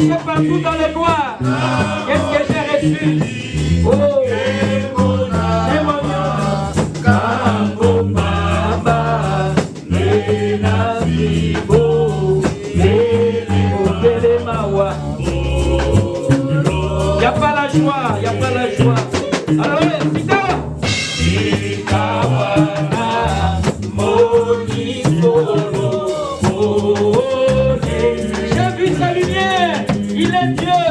cherché partout dans les bois. Qu'est-ce que j'ai reçu? Oh, y a pas la joie, y a pas la joie. Alors, j'ai vu sa lumière, il est Dieu.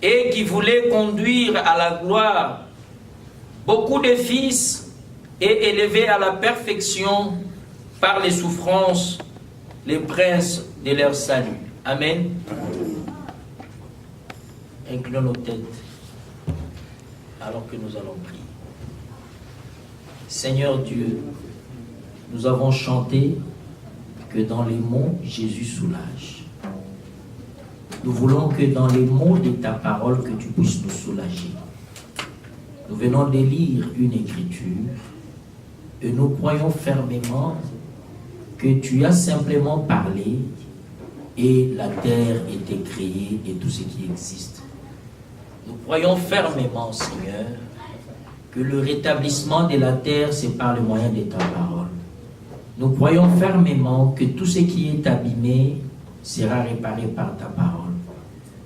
Et qui voulait conduire à la gloire beaucoup de fils et élever à la perfection par les souffrances les princes de leur salut. Amen. Inclinons nos têtes alors que nous allons prier. Seigneur Dieu, nous avons chanté que dans les mots, Jésus soulage. Nous voulons que dans les mots de ta parole, que tu puisses nous soulager. Nous venons de lire une écriture et nous croyons fermement que tu as simplement parlé et la terre était créée et tout ce qui existe. Nous croyons fermement, Seigneur, que le rétablissement de la terre, c'est par le moyen de ta parole. Nous croyons fermement que tout ce qui est abîmé sera réparé par ta parole.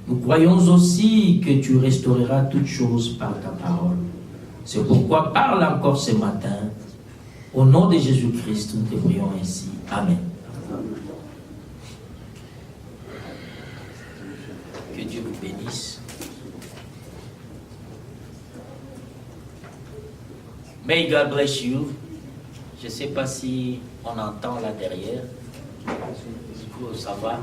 Nous croyons aussi que tu restaureras toutes choses par ta parole. C'est pourquoi parle encore ce matin. Au nom de Jésus-Christ, nous te prions ainsi. Amen. Que Dieu vous bénisse. May God bless you. Je ne sais pas si on entend là derrière. Ça va?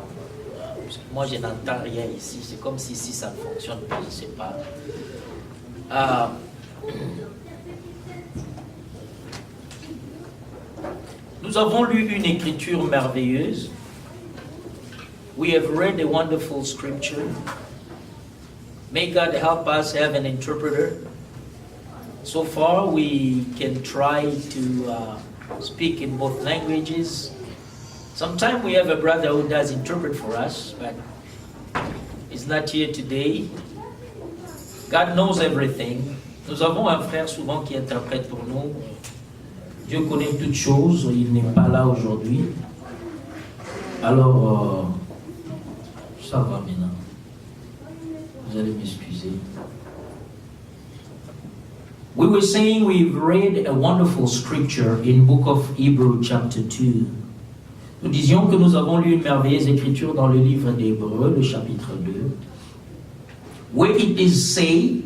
Moi, je n'entends rien ici. C'est comme si ça ne fonctionne pas, je ne sais pas. Nous avons lu une écriture merveilleuse. We have read a wonderful scripture. May God help us have an interpreter. So far, we can try to speak in both languages. Sometimes we have a brother who does interpret for us, but he's not here today. God knows everything. Nous avons un frère souvent qui interprète pour nous. Dieu connaît toutes choses, il n'est pas là aujourd'hui. Alors, ça va maintenant. Vous allez m'excuser. We were saying we've read a wonderful scripture in book of Hebrews chapter 2. Nous disions que nous avons lu une merveilleuse écriture dans le livre d'Hébreux, le chapitre 2, where it is said,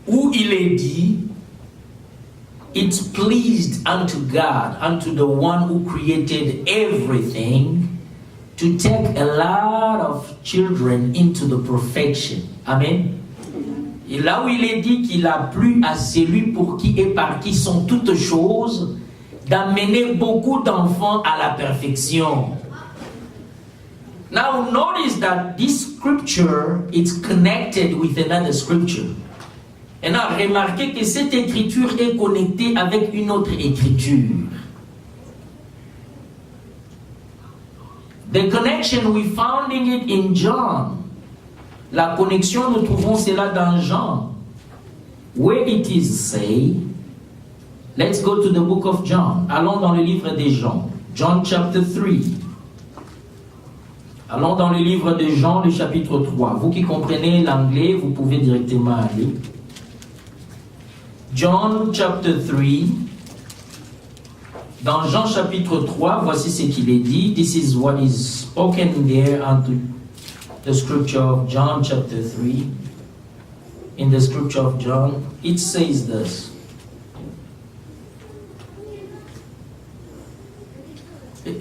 où il est dit, it's pleased unto God, unto the one who created everything, to take a lot of children into the perfection. Amen. Et là où il est dit qu'il a plu à celui pour qui et par qui sont toutes choses, d'amener beaucoup d'enfants à la perfection. Now notice that this scripture is connected with another scripture. Et là, remarquez que cette écriture est connectée avec une autre écriture. The connection, we finding it in John. La connexion, nous trouvons cela dans Jean. Where it is say, let's go to the book of John. Allons dans le livre de Jean. John chapter 3. Allons dans le livre de Jean, le chapitre 3. Vous qui comprenez l'anglais, vous pouvez directement aller. John chapter 3. Dans Jean chapitre 3, voici ce qu'il est dit. This is what is spoken there unto the scripture of John chapter 3. In the scripture of John, it says this.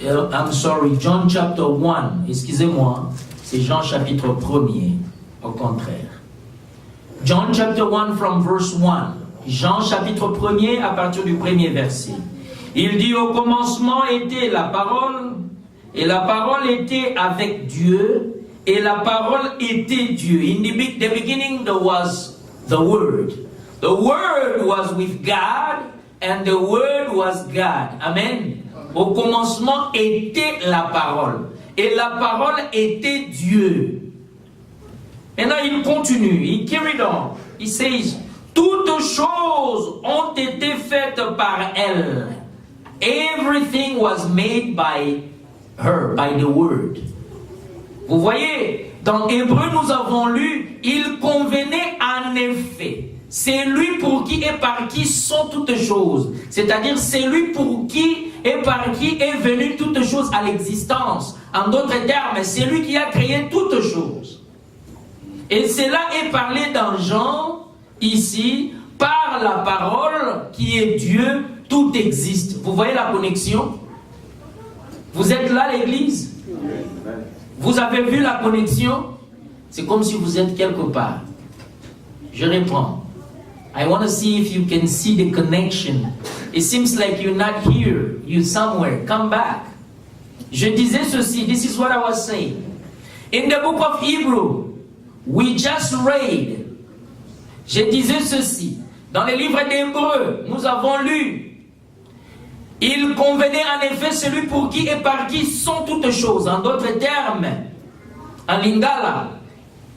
I'm sorry, John chapter 1, excusez-moi, c'est Jean chapitre 1er, au contraire. John chapter 1 from verse 1. Jean chapitre 1er à partir du premier verset. Il dit au commencement était la parole, et la parole était avec Dieu, et la parole était Dieu. In the beginning there was the Word. The Word was with God, and the Word was God. Amen. Au commencement était la parole, et la parole était Dieu. Maintenant il continue, il carried on. Il says, toutes choses ont été faites par elle. Everything was made by her, by the word. Vous voyez, dans Hébreu nous avons lu, il convenait en effet. C'est lui pour qui et par qui sont toutes choses. C'est-à-dire, c'est lui pour qui et par qui est venue toutes choses à l'existence. En d'autres termes, c'est lui qui a créé toutes choses. Et cela est parlé dans Jean, ici, par la parole qui est Dieu, tout existe. Vous voyez la connexion? Vous êtes là, l'église? Vous avez vu la connexion? C'est comme si vous êtes quelque part. Je réponds. I want to see if you can see the connection. It seems like you're not here. You're somewhere. Come back. Je disais ceci. This is what I was saying. In the book of Hebrew, we just read. Je disais ceci. Dans les livres d'Hébreu, nous avons lu. Il convenait en effet celui pour qui et par qui sont toutes choses. En d'autres termes, en lingala,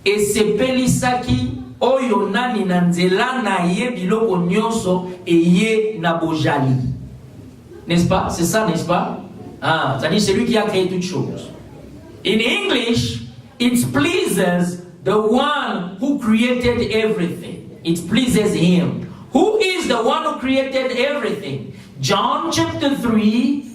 et c'est Pelisaki, oyo nani nanzela na ye biloko nyonso et ye nabojali. N'est-ce pas? C'est ça, n'est-ce pas? Ah, c'est-à-dire c'est lui qui a créé toutes choses. In English, it pleases the one who created everything. It pleases him. Who is the one who created everything? John chapter 3,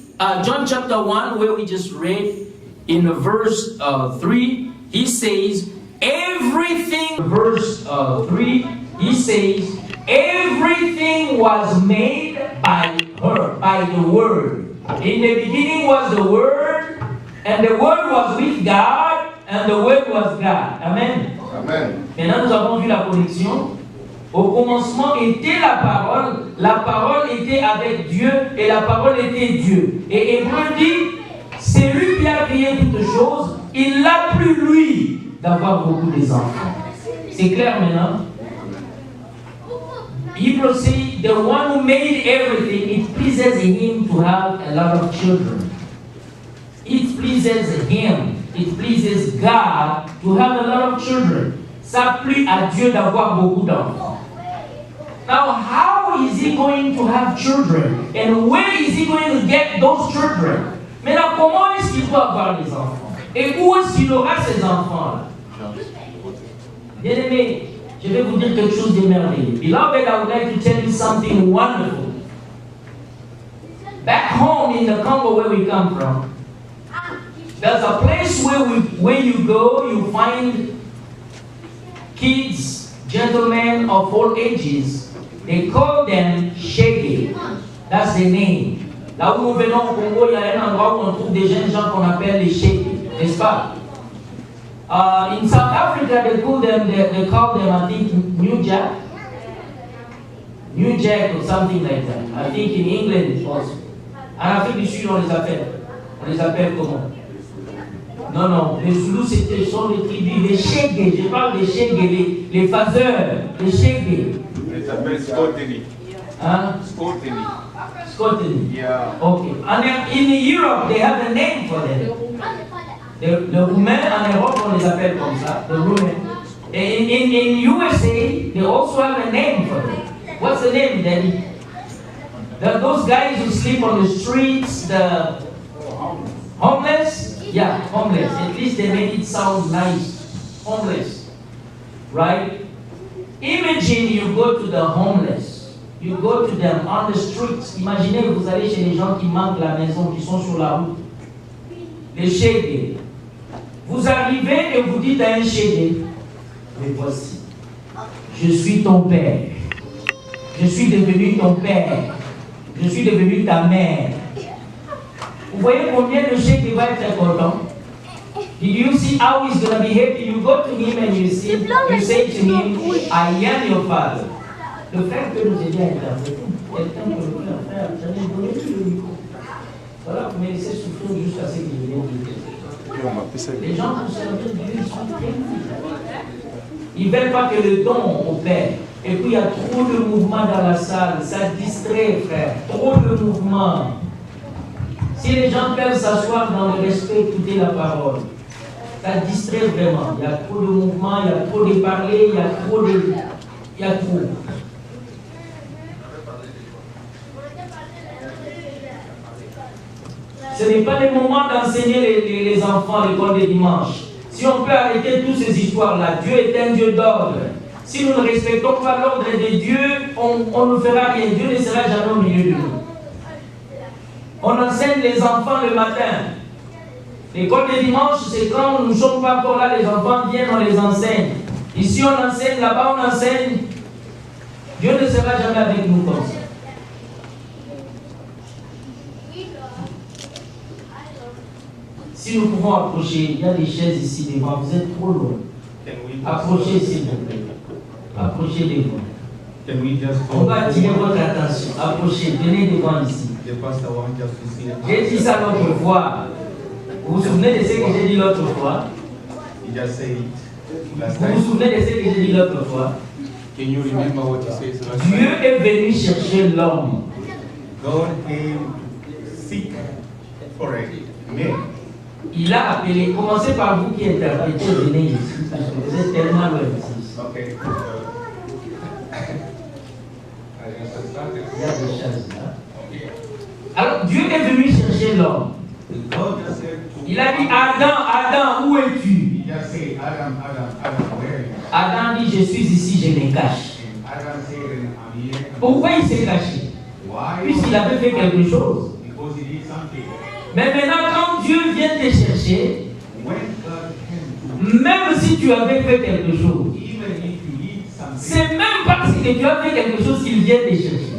John chapter 1, where we just read in verse 3, he says, everything, verse 3, he says, everything was made by her, by the Word. In the beginning was the Word, and the Word was with God, and the Word was God. Amen. Amen. Maintenant, nous avons vu la connexion. Au commencement était la parole était avec Dieu, et la parole était Dieu. Et Hébreu dit, c'est lui qui a créé toutes choses, il n'a plus lui d'avoir beaucoup d'enfants. C'est clair maintenant? Hebrew say, the one who made everything, it pleases him to have a lot of children. It pleases him, it pleases God to have a lot of children. Ça plaît à Dieu d'avoir beaucoup d'enfants. Now, how is he going to have children? And where is he going to get those children? Maintenant, comment est-ce qu'il doit avoir des enfants? Et où est-ce qu'il aura ces enfants-là? Bien-aimés, je vais vous dire quelque chose de merveilleux. Beloved, I would like to tell you something wonderful. Back home in the Congo where we come from, there's a place where you go, you find kids, gentlemen of all ages. They call them Shege. That's the name. Là où nous venons au Congo, il y a un endroit où on trouve des jeunes gens qu'on appelle les Shege, n'est-ce pas? In South Africa, they call them, I think, New Jack or something like that. I think in England also. En Afrique du Sud, on les appelle comment? Non, les Zoulous sont les tribus, les Shege. Je parle des Shege, les phaseurs, les Shege. Ils s'appellent Scotty. Hein? Scotty. Yeah. Okay. And in Europe, they have a name for them. Le Roumain, en Europe, on les appelle comme ça, the Roumain. In USA, they also have a name for them. What's the name, Daddy? Those guys who sleep on the streets, the homeless? Yeah, homeless. At least they make it sound nice. Homeless. Right? Imagine you go to the homeless. You go to them on the streets. Imaginez que vous allez chez les gens qui manquent la maison, qui sont sur la route. Les Shege. Vous arrivez et vous dites à un Shege, mais voici, je suis ton père. Je suis devenu ton père. Je suis devenu ta mère. Vous voyez combien de chèques il va être content? Did you see how he's going to behave? You go to him and you say to him, I am your father. Le frère que nous aider à interpréter. Quelqu'un peut le faire, frère, j'en ai donné tout le micro. Voilà, vous me laissez souffrir jusqu'à ce qu'il vienne de dire. Les gens qui servent Dieu, ils sont bien. Ils ne veulent pas que le don opère. Et puis il y a trop de mouvements dans la salle. Ça distrait, frère. Trop de mouvements. Si les gens peuvent s'asseoir dans le respect, écouter la parole, ça distrait vraiment. Il y a trop de mouvements, il y a trop de parler, il y a trop de... Il y a trop. Ce n'est pas le moment d'enseigner les enfants l'école de dimanche. Si on peut arrêter toutes ces histoires-là, Dieu est un Dieu d'ordre. Si nous ne respectons pas l'ordre de Dieu, on ne fera rien. Dieu ne sera jamais au milieu de nous. On enseigne les enfants le matin. L'école de dimanche, c'est quand nous ne sommes pas encore là, les enfants viennent, on les enseigne. Ici, on enseigne, là-bas, on enseigne. Dieu ne sera jamais avec nous comme ça. Si nous pouvons approcher, il y a des chaises ici devant, vous êtes trop loin. Approchez s'il vous plaît. Approchez devant. On va attirer votre attention. Approchez, venez devant ici. J'ai dit ça l'autre fois. Vous vous souvenez de ce que j'ai dit l'autre fois? Vous vous souvenez de ce que j'ai dit l'autre fois? Dieu est venu chercher l'homme. Il a appelé, commencez par vous qui interprétez, venez ici, parce que vous êtes tellement loin ici. Il y a des choses là. Alors Dieu est venu chercher l'homme. Il a dit, Adam, où es-tu? Adam dit, je suis ici, je me cache. Pourquoi il s'est caché? Puisqu'il avait fait quelque chose. Mais maintenant, quand Dieu vient te chercher, même si tu avais fait quelque chose, c'est même parce que tu as fait quelque chose qu'il vient te chercher.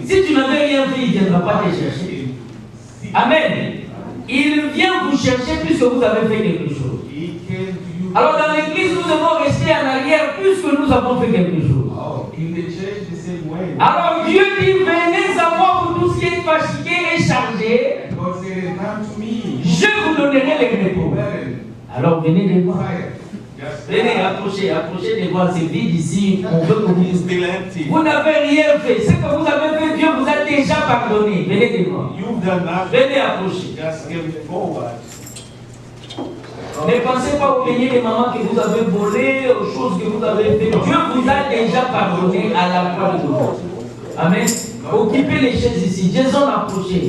Si tu n'avais rien fait, il ne viendra pas te chercher. Amen. Il vient vous chercher puisque vous avez fait quelque chose. Alors dans l'église, nous devons rester en arrière puisque nous avons fait quelque chose. Alors Dieu dit, venez à moi pour tout ce qui est fatigué et chargé. Je vous donnerai les repos. Alors venez devant. Venez, approchez devant, c'est vide ici. On veut que vous n'avez rien fait. Ce que vous avez fait, Dieu vous a déjà pardonné. Venez devant. Venez approcher. Ne pensez pas aux beignets des mamans que vous avez volées, aux choses que vous avez fait. Dieu vous a déjà pardonné à la croix de Dieu. Amen. Occupez les chaises ici. Jason approchez.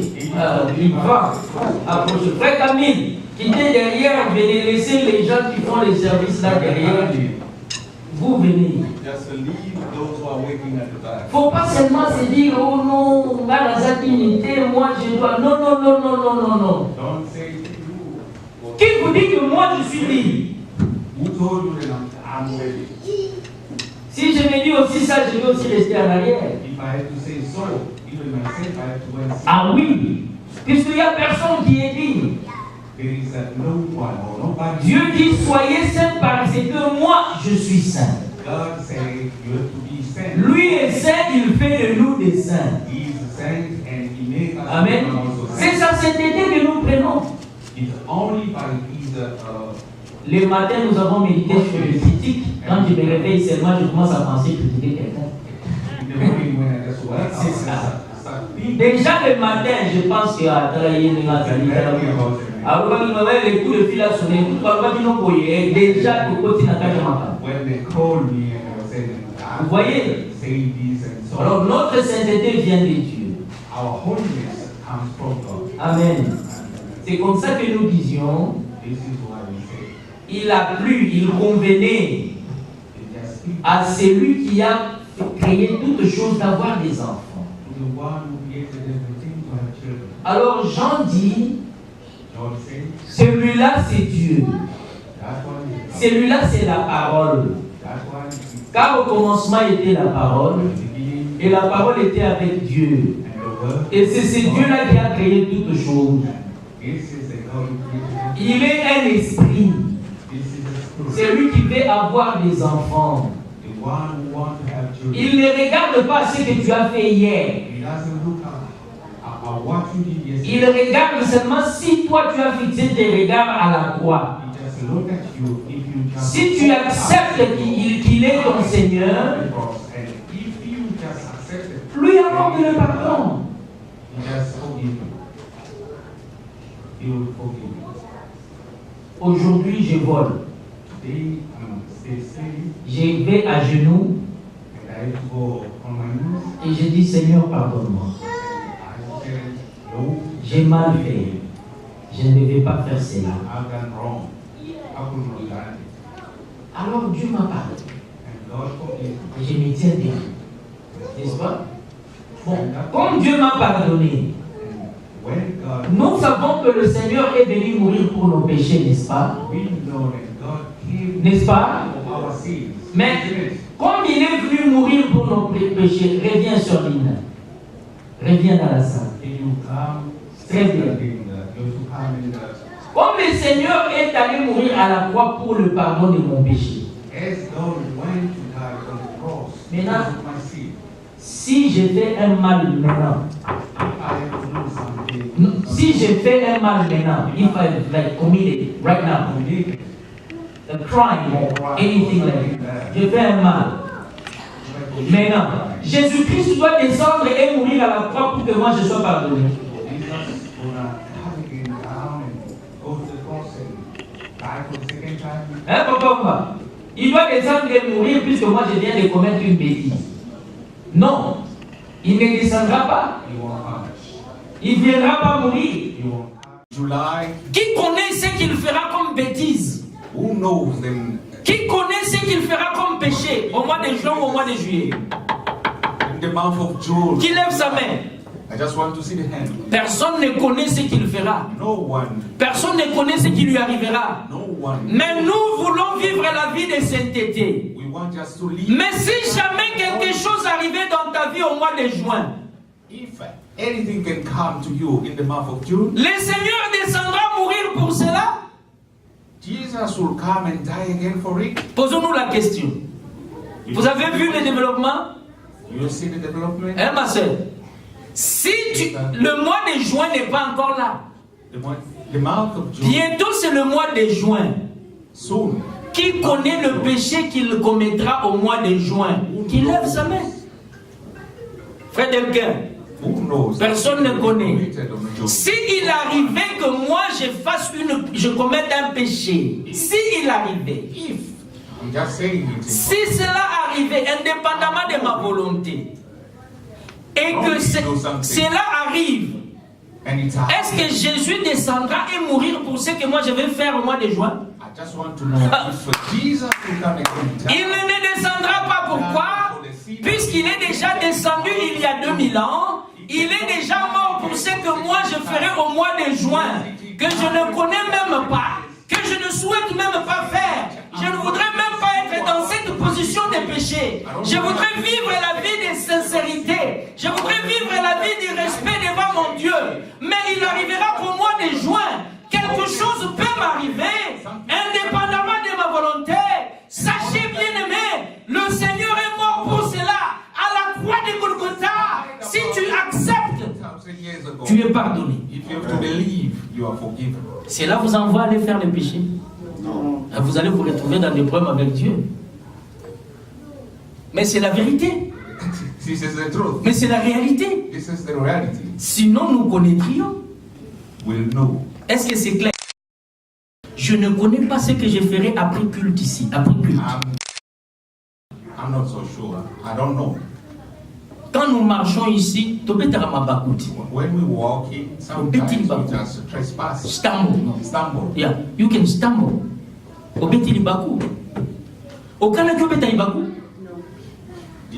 Il va approcher. Frère Camille, qui était derrière, venez laisser les gens qui font les services là derrière. Vous venez. Faut pas seulement se dire, oh non, on va dans cette unité, moi je dois. Non, non, non, non, non, non, non. Qui vous dit que moi je suis libre? Si je me dis aussi ça, je vais aussi rester en arrière. Ah oui, puisqu'il n'y a personne qui est libre. Dieu dit, soyez saints parce que moi je suis saint. Lui est saint, il fait de nous des saints. Amen. C'est sa sainteté que nous prenons. Le matin, nous avons médité sur le critique. Quand je me réveille seulement, je commence à penser critiquer quelqu'un. C'est ça. Déjà le matin, je pense qu'il y a les coups de fil à sonner. Déjà, vous voyez? Alors, notre sainteté vient de Dieu. Amen. C'est comme ça que nous disions, il a plu, il convenait à celui qui a créé toutes choses d'avoir des enfants. Alors Jean dit, celui-là c'est Dieu. Celui-là c'est la parole. Car au commencement était la parole, et la parole était avec Dieu. Et c'est ce Dieu-là qui a créé toutes choses. Il est un esprit. C'est lui qui veut avoir des enfants. Il ne regarde pas ce que tu as fait hier. Il regarde seulement si toi tu as fixé tes regards à la croix. Si tu acceptes qu'il est ton Seigneur, lui accorde le pardon. Aujourd'hui, je vole. Je vais à genoux et je dis Seigneur, pardonne-moi. J'ai mal fait. Je ne devais pas faire cela. Alors Dieu m'a pardonné. Et je me tiens bien. N'est-ce pas? Bon, comme Dieu m'a pardonné, nous savons que le Seigneur est venu mourir pour nos péchés, n'est-ce pas? N'est-ce pas? Mais comme il est venu mourir pour nos péchés, reviens sur l'île. Reviens dans la salle. Très bien. Comme le Seigneur est allé mourir à la croix pour le pardon de mon péché. Maintenant, si je fais un mal maintenant, if I commit it right now, a crime or anything like that, je fais un mal. Maintenant, Jésus-Christ doit descendre et mourir à la croix pour que moi je sois pardonné. Hein, papa? Il doit descendre et mourir puisque moi je viens de commettre une bêtise. Non, il ne descendra pas. Il ne viendra pas mourir. Qui connaît ce qu'il fera comme bêtise? Qui connaît ce qu'il fera comme péché au mois de juin ou au mois de juillet? Qui lève sa main? Personne ne connaît ce qu'il fera. Personne ne connaît ce qui lui arrivera. Mais nous voulons vivre la vie de sainteté. Mais si jamais quelque chose arrivait dans ta vie au mois de juin, le Seigneur descendra mourir pour cela. Posons-nous la question. Vous avez vu le développement? Hein, ma soeur? Si le mois de juin n'est pas encore là, bientôt c'est le mois de juin. Qui connaît le péché qu'il commettra au mois de juin? Qui lève sa main. Frère Delquin, personne ne connaît. Si il arrivait que moi je commette un péché, si il arrivait, si cela arrivait indépendamment de ma volonté, et que cela arrive, est-ce que Jésus descendra et mourir pour ce que moi je vais faire au mois de juin? Il ne descendra pas. Pourquoi? Puisqu'il est déjà descendu il y a 2000 ans, il est déjà mort pour ce que moi je ferai au mois de juin, que je ne connais même pas, que je ne souhaite même pas faire. Je ne voudrais même pas être dans cette position de péché. Je voudrais vivre la vie de sincérité. Je voudrais vivre la vie du respect devant mon Dieu. Mais il arrivera qu'au mois de juin, quelque chose peut m'arriver, indépendamment de ma volonté. Sachez, bien-aimés, le Seigneur est mort pour cela, à la croix de Golgotha. Si tu acceptes, tu es pardonné. Cela vous envoie à aller faire le péché. Vous allez vous retrouver dans des problèmes avec Dieu. Mais c'est la vérité. Mais c'est la réalité. Sinon nous connaîtrions. Est-ce que c'est clair? Je ne connais pas ce que je ferai après culte ici. Après culte. I'm not so sure. I don't know. Quand nous marchons ici, when we walk in, sometimes we just trespass. Stumble. Stumble. Yeah, you can stumble.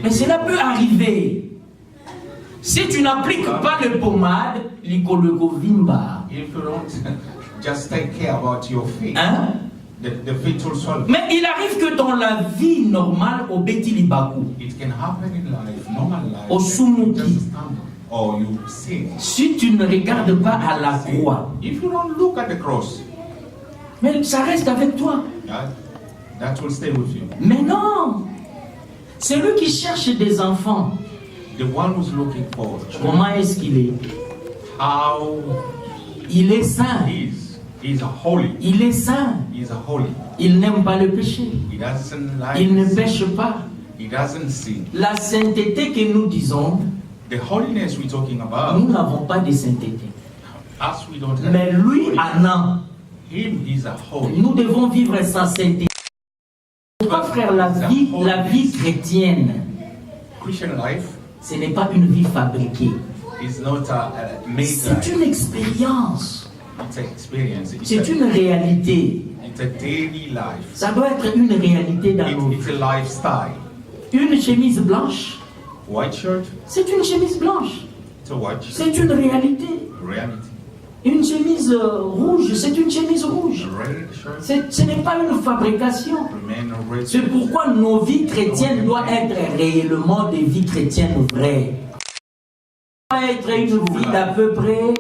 Mais cela peut arriver. Si tu n'appliques pas le pommade, If you don't just take care about your feet, hein? the feet will swallow. Mais il arrive que dans la vie normale, au Betilibaku, It can happen in life, normal life. au Sumuki, Just stumble. or you sin. Si tu ne regardes pas à la croix, If you don't look at the cross, mais ça reste avec toi. that will stay with you. Mais non, celui qui cherche des enfants, The one who's looking for children, comment est-ce qu'il est? how Il est saint. he's holy. Il est saint. He's holy. Il n'aime pas le péché. He doesn't like Il ne sin. pêche pas. He doesn't sin. La sainteté que nous disons, The holiness we're talking nous about, n'avons pas de sainteté. us we don't have. Mais lui en a. Him is a holy. Nous devons vivre sans sainteté. Pourquoi, frère, la vie chrétienne, Christian life ce n'est pas une vie fabriquée. is not a made C'est life. une expérience. It's an experience. C'est une réalité. It's a daily life. Ça doit être une réalité dans nos It's vies. a lifestyle. Une chemise blanche, White shirt, c'est une chemise blanche. it's a white shirt. C'est une réalité. Reality. Une chemise rouge, c'est une chemise rouge. A red shirt. Ce n'est pas une fabrication. Remain a red C'est shirt. pourquoi nos vies chrétiennes doivent être réellement des vies chrétiennes vraies. Ça doit être une vie d'à peu près.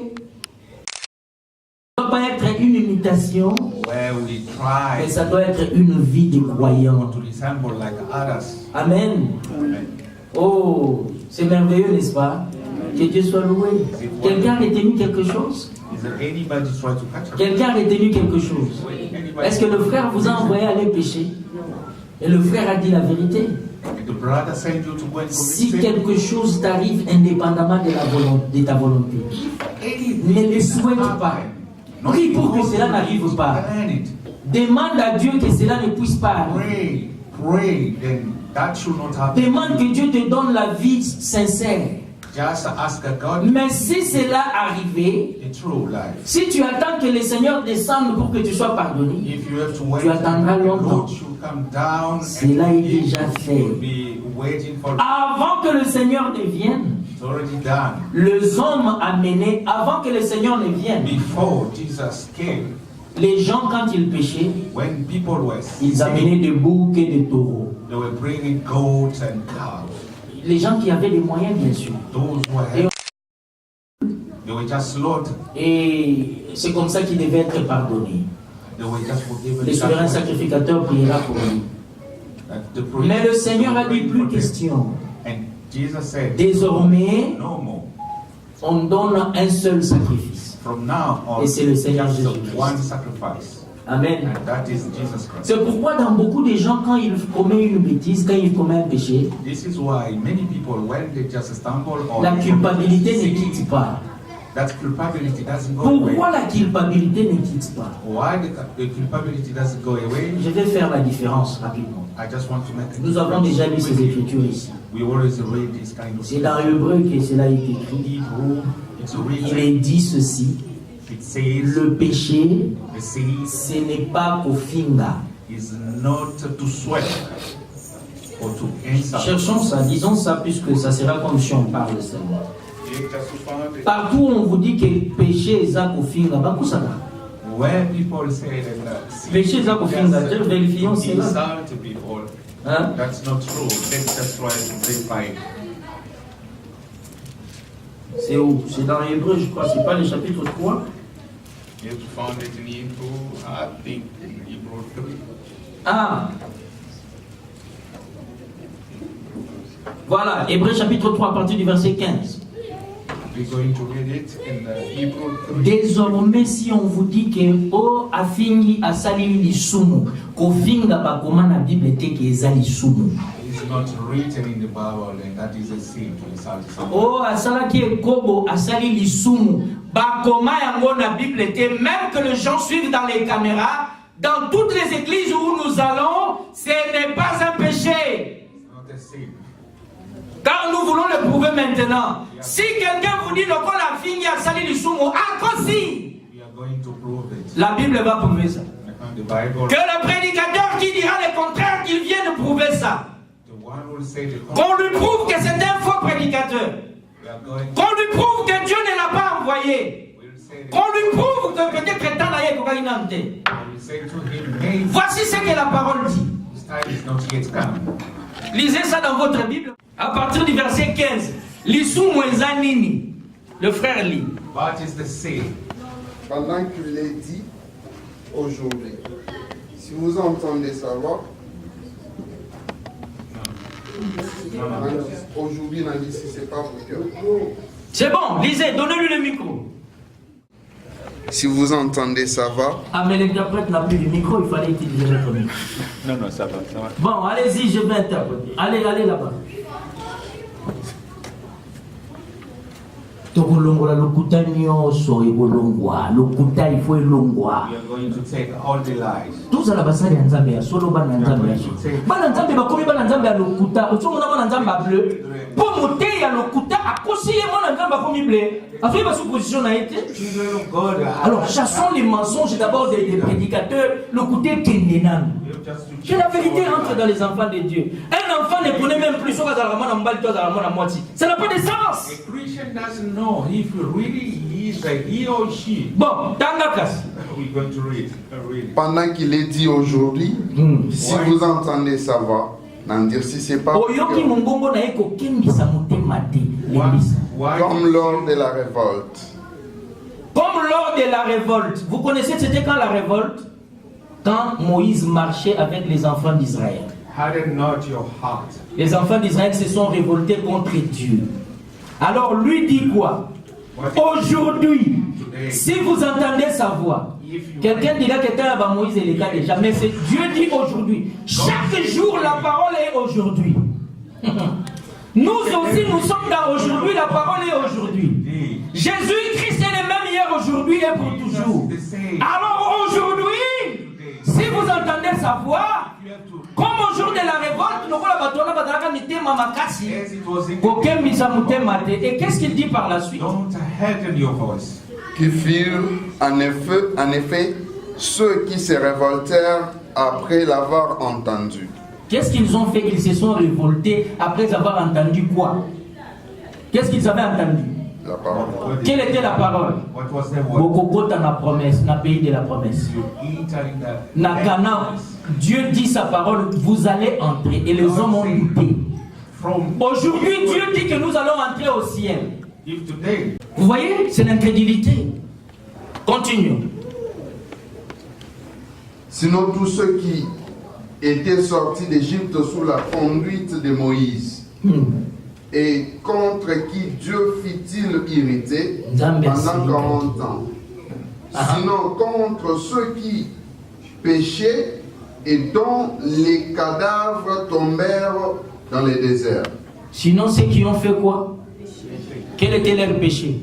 Ça ne doit pas être une imitation, Where we mais try ça doit être une vie de croyant. to resemble like others. Amen. Amen. Oh, c'est merveilleux, n'est-ce pas? Que Dieu soit loué. Quelqu'un a retenu quelque chose? Is there anybody try to catch up? Quelqu'un a retenu quelque chose? Anybody? Est-ce que le frère vous a envoyé aller pécher? Et le frère a dit la vérité. The brother sent you to go and Si commit sin? quelque chose t'arrive indépendamment de ta volonté, ne le souhaite pas. Prie pour que cela n'arrive pas. Plan it. Demande à Dieu que cela ne puisse pas arriver. Pray, then that should not happen. Demande que Dieu te donne la vie sincère. Just ask God Mais si cela arrivait, the true life. si tu attends que le Seigneur descende pour que tu sois pardonné, If you have to wait, tu attendras the longtemps. Lord should come down Cela est he déjà fait. will be waiting for Avant que le Seigneur ne vienne, It's already done. les hommes amenés, avant que le Seigneur ne vienne, Before Jesus came, les gens, quand ils péchaient, when people were ils sinning, amenaient des boucs et des taureaux. they were bringing goats and cows. Les gens qui avaient les moyens, bien sûr. Those who had, they were just slaughtered. Et c'est comme ça qu'ils devaient être pardonnés. They were just forgiven. Le souverain That way. sacrificateur priera pour lui. That the priest Mais le Seigneur a dit prayed plus for them. question. And Jesus said, Désormais, no more. on donne un seul sacrifice. From now on, Et c'est le Seigneur just Jésus-Christ. one sacrifice. Amen. And that is Jesus Christ. C'est pourquoi dans beaucoup de gens, quand ils commettent une bêtise, quand ils commettent un péché, This is why many people, when they just stumble or la culpabilité ne quitte pas. that culpability doesn't go away. Pourquoi la culpabilité ne quitte pas? Why the culpability doesn't go away? Je vais faire la différence rapidement. I just want to make a Nous avons déjà lu ces écritures ici. We always read this kind of C'est dans l'hébreu que cela est écrit. Hebrew. It's Il written. est dit ceci. It says Le péché, the sin ce n'est pas kofinga. is not to sweat or to insult. Cherchons ça, disons ça, puisque ça sera comme si on parle seulement. Partout où on vous dit que péché est ça kofinga, bah ça va. Where people say that sin Péché est ça kofinga, just vérifions to cela. insult people, Hein? that's not true. Let's just try to verify it. C'est où? C'est dans l'hébreu, je crois, c'est pas le chapitre 3. You found it in Hebrew, I think in Hebrew 3. Ah! Voilà, Hébreu chapitre 3, à partir du verset 15. We're going to read it in Hebrew 3. Désormais, si on vous dit que o afingi asali lisumu, kofinga bakoma na Bible te ke eza lisumu. It's not written in the Bible, and that is a sin to insult someone. O asalaki ekobo asali lisumu, bakoma yango na Bible te, même que les gens suivent dans les caméras, dans toutes les églises où nous allons, ce n'est pas un péché. It's not a sin. Car nous voulons le prouver maintenant. Si quelqu'un vous dit le qu'on a fini à salir du sumo, encore si We are going to prove it. la Bible va prouver ça. The Bible, Que le prédicateur qui dira le contraire, qu'il vienne prouver ça. the one who will say the Qu'on lui prouve que c'est un faux prédicateur. we are going Qu'on lui prouve que Dieu ne l'a pas envoyé. we'll say Qu'on lui prouve que peut-être tant d'ailleurs qu'on a une ante. we'll say to him, maybe Voici ce que la parole dit. his time is not yet come. Lisez ça dans votre Bible. À partir du verset 15. Lisumu eza nini? Le frère lit. What is the saying? Pendant qu'il est dit aujourd'hui, si vous entendez sa voix, aujourd'hui, on a dit si c'est pas pour cœur. C'est bon, lisez, donnez-lui le micro. Si vous entendez sa voix, Ah, mais l'interprète n'a plus de micro, il fallait utiliser notre micro. Non, ça va. Bon, allez-y, je vais interpréter. Allez là-bas. Tokolongola lokuta nyonso ekolongwa, lokuta il faut elongwa. We are going to take all the lies. Tozala basali ya nzambe ya solo bana nzambe ya solo. Bana nzambe bakomi bana nzambe ya lokuta, otsomona bana nzambe ya bleu. Po mote ya lokuta akosi ye mwana nzambe akomi bleu. Azoyi ba supposition na été. Children of God are Alors chassons les mensonges d'abord des prédicateurs, lokuta kendenan. Que la vérité entre dans les enfants de Dieu. Un enfant ne connaît même plus ce que ça n'a pas de sens. A Christian doesn't know if really he is a he or she. Bon, Tangakas. We're going to read. pendant qu'il est dit aujourd'hui, si vous entendez sa voix, n'en dire si c'est pas pour Oyoki cœur. mongongo na eko kembisa motema te. Lembisa. Comme lors de la révolte. Comme lors de la révolte. Vous connaissez c'était quand la révolte? Quand Moïse marchait avec les enfants d'Israël. Harden not your heart. Les enfants d'Israël se sont révoltés contre Dieu. Alors lui dit quoi? Aujourd'hui, si vous entendez sa voix, quelqu'un dira que quelqu'un Moïse est le cas déjà, mais c'est Dieu dit aujourd'hui. Chaque jour la parole est aujourd'hui. Nous aussi nous sommes dans aujourd'hui, la parole est aujourd'hui. Jésus-Christ est le même hier, aujourd'hui et pour toujours. Alors aujourd'hui, si vous entendez sa voix, comme au jour de la révolte, et qu'est-ce qu'il dit par la suite? Don't harden your voice. Qui firent en effet ceux qui se révoltèrent après l'avoir entendu. Qu'est-ce qu'ils ont fait? Ils se sont révoltés après avoir entendu quoi? Qu'est-ce qu'ils avaient entendu? La parole. Quelle était la parole? What was the word? Bokokota na promesse, na pays de la promesse. You enter in the Na Canaan, Dieu dit sa parole, vous allez entrer. Et les hommes ont douté. Aujourd'hui, Dieu dit que nous allons entrer au ciel. If today Vous voyez, c'est l'incrédulité. Continuons. Sinon tous ceux qui étaient sortis d'Égypte sous la conduite de Moïse, et contre qui Dieu fit-il irriter pendant 40 ans. Sinon contre ceux qui péchaient et dont les cadavres tombèrent dans les déserts. Sinon, ceux qui ont fait quoi? Quel était leur péché?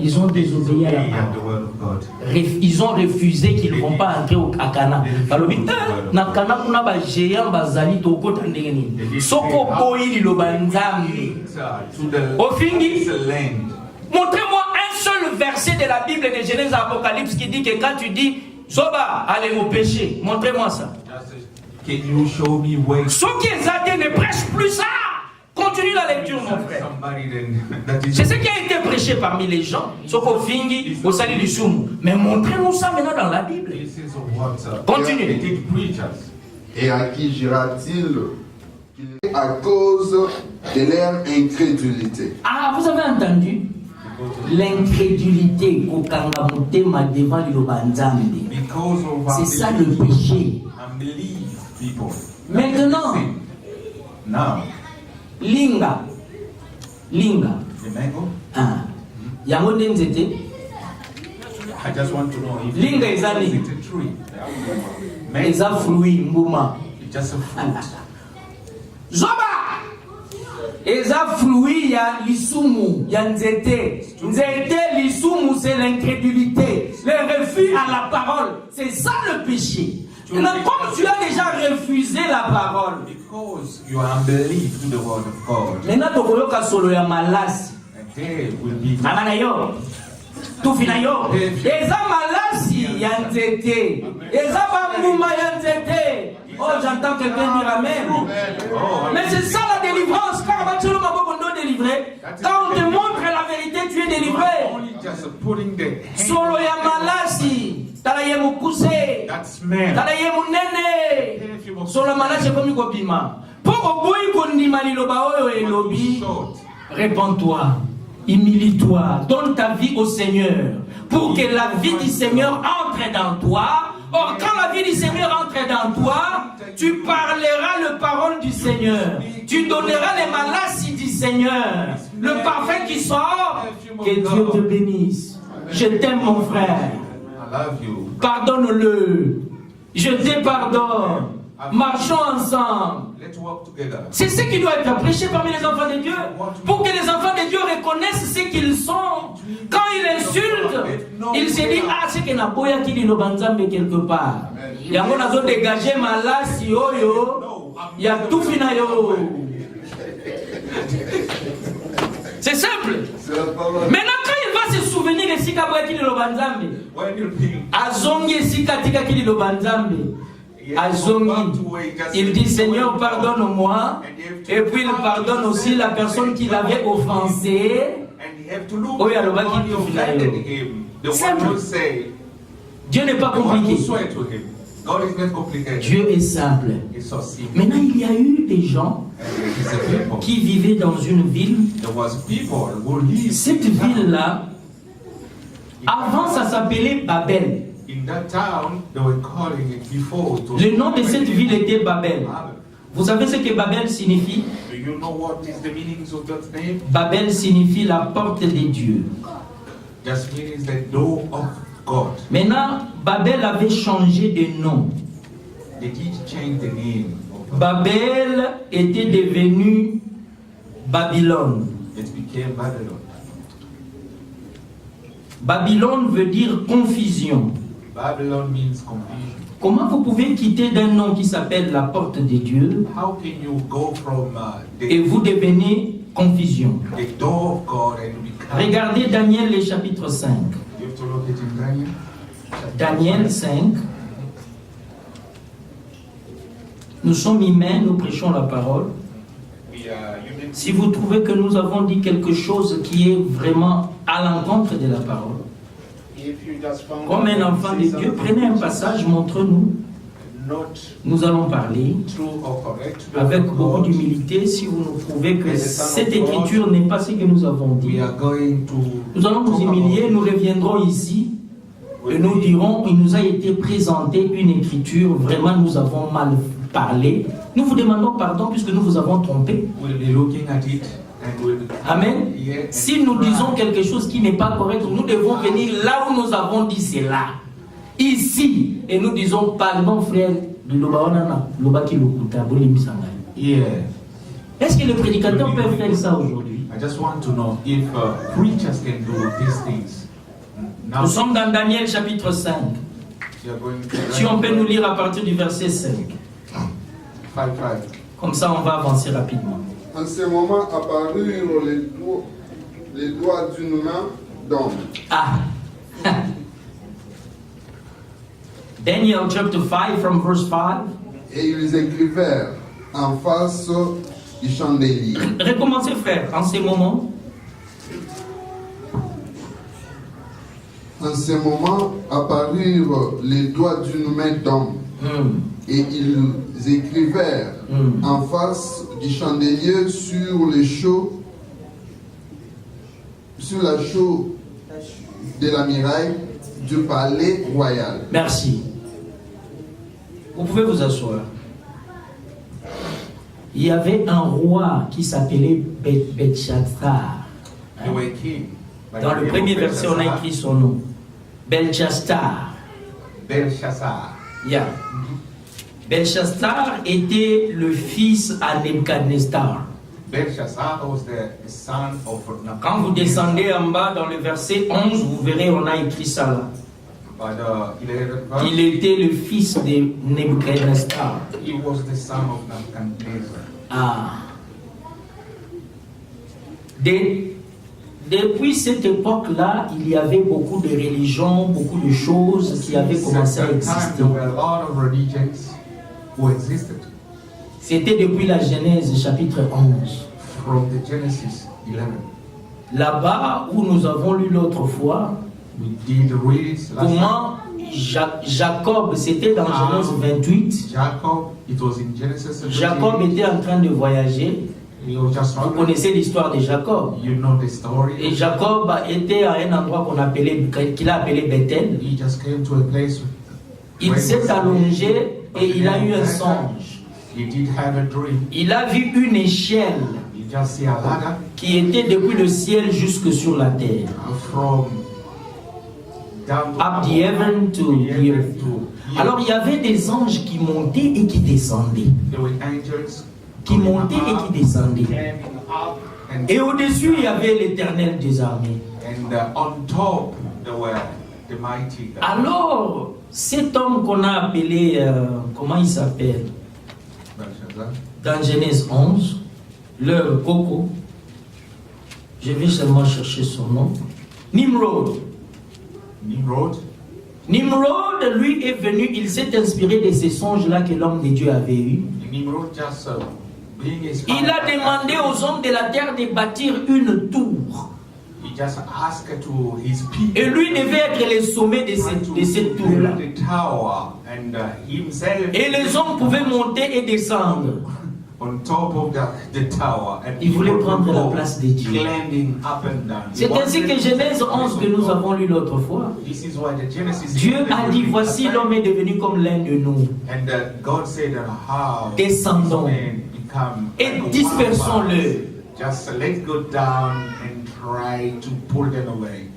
Ils ont désobéi à la hear the parole. word of God. Ils ont refusé qu'ils ne vont pas entrer à Canaan. Alors, na Canaan, kuna ba géant bazali to kota ndenge nini. Soko boyi lo banzambi. Au fini, montrez-moi un seul verset de la Bible de Genèse à Apocalypse qui dit que quand tu dis Zoba, allez au péché. Montrez-moi ça. Can you show me where Ceux qui exaltent ne prêchent plus ça. Continue la lecture, mon frère. somebody then that is C'est ce qui a été prêché parmi les gens. Sauf au fingi, au salut du soum. Mais montrez-nous ça maintenant dans la Bible. this is what Continue. they did preachers. Et à qui dira-t-il qu'il est à cause de leur incrédulité? Ah, vous avez entendu? L'incrédulité kokanga motema devant l'Ilobanzambi. Because of C'est ça le péché. unbelief people. Maintenant, Now, linga. the mango. Ah. Yango nzete. I just want to know if Linga is a is leaf. it a tree? Eza fruit mbuma. It's just a fruit. Zoba! Eza fruit ya lisumu, ya nzete. Nzete, lisumu, c'est l'incrédulité. Le refus à la parole. C'est ça le péché. Maintenant, comme tu as déjà refusé la parole, Because you are unbelief to the word of God. maintenant tokoyoka solo ya malasi. And there will be Amana yo. Tufina yo. Eza malasi ya nzete. Eza bambuma ya nzete. Oh, j'entends quelqu'un dire amen. Mais c'est ça la délivrance. Quand tu es délivré, quand on te montre la vérité, tu es délivré. only just putting the hand Solo ya malasi. Tala ye mukuse. that smell. Tala ye munene. Solo malasi komi kopima. Po Répands-toi, humilie-toi, donne ta vie au Seigneur pour que la vie du Seigneur entre dans toi. Or, quand la vie du Seigneur entre dans toi, tu parleras le parole du Seigneur. Tu donneras les malasses du Seigneur. Le parfum qui sort, que Dieu te bénisse. Je t'aime, mon frère. Pardonne-le. Je te pardonne. Marchons ensemble. C'est ce qui doit être prêché parmi les enfants de Dieu. Pour que les enfants de Dieu reconnaissent ce qu'ils sont. Quand ils insultent, ils se disent, ah, c'est que n'a pas qui dit le banzambe quelque part. Il y a un autre dégagé malas, il y a tout finayo. C'est simple. Maintenant, quand il va se souvenir de Sika qui dit le banzambe, Azongi Sika tika qui dit le banzambe. Azongi, il dit Seigneur pardonne-moi, et puis il pardonne aussi la personne qui l'avait offensé. Oh, simple. Dieu n'est pas compliqué. Dieu est simple. Maintenant, il y a eu des gens qui vivaient dans une ville. Cette ville-là, avant ça s'appelait Babel. Le nom de cette ville était Babel. Vous savez ce que Babel signifie? Babel signifie la porte de Dieu. Maintenant, Babel avait changé de nom. Babel était devenu Babylone. Babylone veut dire confusion. Babylon means confusion. Comment vous pouvez quitter d'un nom qui s'appelle la porte de Dieu et vous devenez confusion? Regardez Daniel le chapitre 5. Daniel 5. Nous sommes humains, nous prêchons la parole. Si vous trouvez que nous avons dit quelque chose qui est vraiment à l'encontre de la parole, comme un enfant de Dieu, prenez un passage, montre-nous. Nous allons parler avec beaucoup d'humilité. Si vous nous prouvez que cette écriture n'est pas ce que nous avons dit, nous allons nous humilier, nous reviendrons ici et nous dirons, il nous a été présenté une écriture, vraiment nous avons mal parlé. Nous vous demandons pardon puisque nous vous avons trompé. Amen. Si nous disons quelque chose qui n'est pas correct, nous devons venir là où nous avons dit cela. Ici. Et nous disons pardon frère. Est-ce que les prédicateurs peuvent faire ça aujourd'hui? Nous sommes dans Daniel chapitre 5. Si on peut nous lire à partir du verset 5. Comme ça on va avancer rapidement. En ce moment apparurent les doigts d'une main d'homme. Ah. Daniel chapter 5 from verse 5. Et ils écrivèrent en face du chandelier. Recommencez frère, en ce moment. En ce moment apparurent les doigts d'une main d'homme. Et ils écrivèrent en face du chandelier sur la chaux de la muraille du palais royal. Merci. Vous pouvez vous asseoir. Il y avait un roi qui s'appelait Belshazzar. Dans le premier verset, on a écrit son nom. Belshazzar. Yeah. Belshazzar était le fils à Nebuchadnezzar. Quand vous descendez en bas dans le verset 11, vous verrez, on a écrit ça là. Il était le fils de Nebuchadnezzar. Ah. Depuis cette époque-là, il y avait beaucoup de religions, beaucoup de choses qui avaient commencé à exister. C'était depuis la Genèse chapitre 11. Là-bas où nous avons lu l'autre fois, comment Jacob, c'était dans Genèse 28. Jacob, it was in Genesis 28. Jacob était en train de voyager. Vous connaissez l'histoire de Jacob. You know the story. Et Jacob était à un endroit qu'il a appelé Bethel. He just came to a place. Il s'est allongé et il a eu un songe. He did have a dream. Il a vu une échelle He just see a ladder qui était depuis le ciel jusque sur la terre. from down to Up the heaven to the earth. Alors il y avait des anges qui montaient et qui descendaient. There were angels Qui montaient et qui descendaient. Climbing up. Et au-dessus, il y avait l'Éternel des armées. And on top there were the mighty God. Alors, cet homme qu'on a appelé, comment il s'appelle? Belshazzar. Dans Genèse 11, leur coco, je vais seulement chercher son nom, Nimrod. Nimrod. Nimrod, lui, est venu, il s'est inspiré de ces songes-là que l'homme de Dieu avait eus. Nimrod just being Il a demandé aux hommes de la terre de bâtir une tour. He just asked to his people. Et lui devait être le sommet de cette tour-là. The tower and himself. Et les hommes pouvaient monter et descendre. On top of the tower. And Il voulait prendre la place de Dieu. Climbing up and down. C'est ainsi que Genèse 11 que nous avons lu l'autre fois. This is why the Genesis. Dieu a dit, voici l'homme est devenu comme l'un de nous. And God said, how Descendons et dispersons-le. Just let go down and try to pull them away.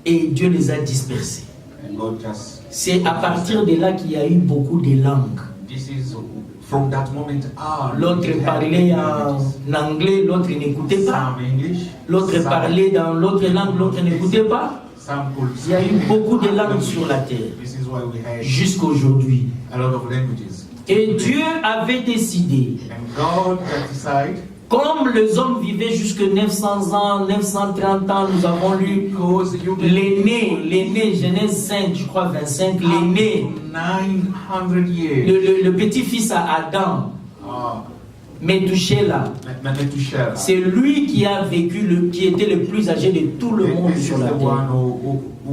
Et Dieu les a dispersés. And God just. C'est à partir de là qu'il y a eu beaucoup de langues. This is from that moment on. L'autre parlait en anglais, l'autre n'écoutait pas. Some English. L'autre parlait dans l'autre langue, l'autre n'écoutait pas. Some could Il y a eu beaucoup de langues sur la terre. This is why we have Jusqu'à aujourd'hui. a lot of languages. Et Dieu avait décidé, And God decided. comme les hommes vivaient jusque 900 ans, 930 ans, nous avons lu l'aîné, Genèse 5, je crois 25, l'aîné, 900 years. le petit-fils à Adam, Méthusélah. C'est lui qui a vécu, qui était le plus âgé de tout le monde sur la terre.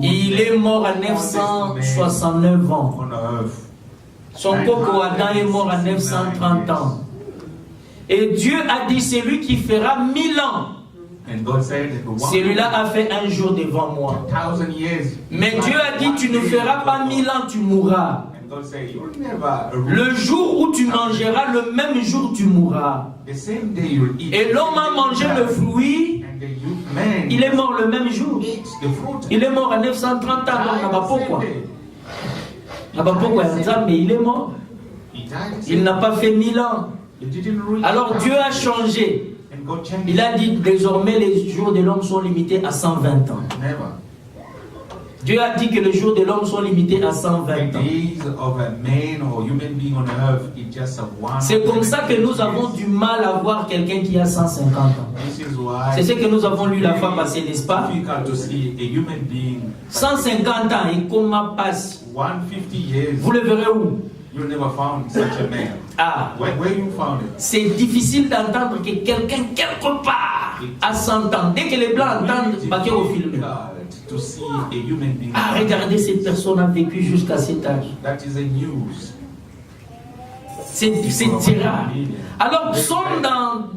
Il est mort à 969 ans. Son coco Adam est mort à 930 ans. Et Dieu a dit, c'est lui qui fera 1000 ans. Celui-là a fait un jour devant moi. Mais Dieu a dit, tu ne feras pas 1000 ans, tu mourras. Le jour où tu mangeras, le même jour tu mourras. Et l'homme a mangé le fruit, il est mort le même jour. Il est mort à 930 ans, donc pourquoi? Mais il est mort. Il n'a pas fait 1000 ans. Alors Dieu a changé. Il a dit désormais les jours de l'homme sont limités à 120 ans. Dieu a dit que les jours de l'homme sont limités à 120 ans. C'est comme ça que nous avons du mal à voir quelqu'un qui a 150 ans. C'est ce que nous avons lu la fois passée, n'est-ce pas? 150 ans et comment passe? Vous le verrez où? Ah, c'est difficile d'entendre que quelqu'un quelque part a 100 ans. Dès que les blancs entendent, Baké au film. Ah, regardez, cette personne a vécu jusqu'à cet âge. C'est rare. Alors, nous sommes dans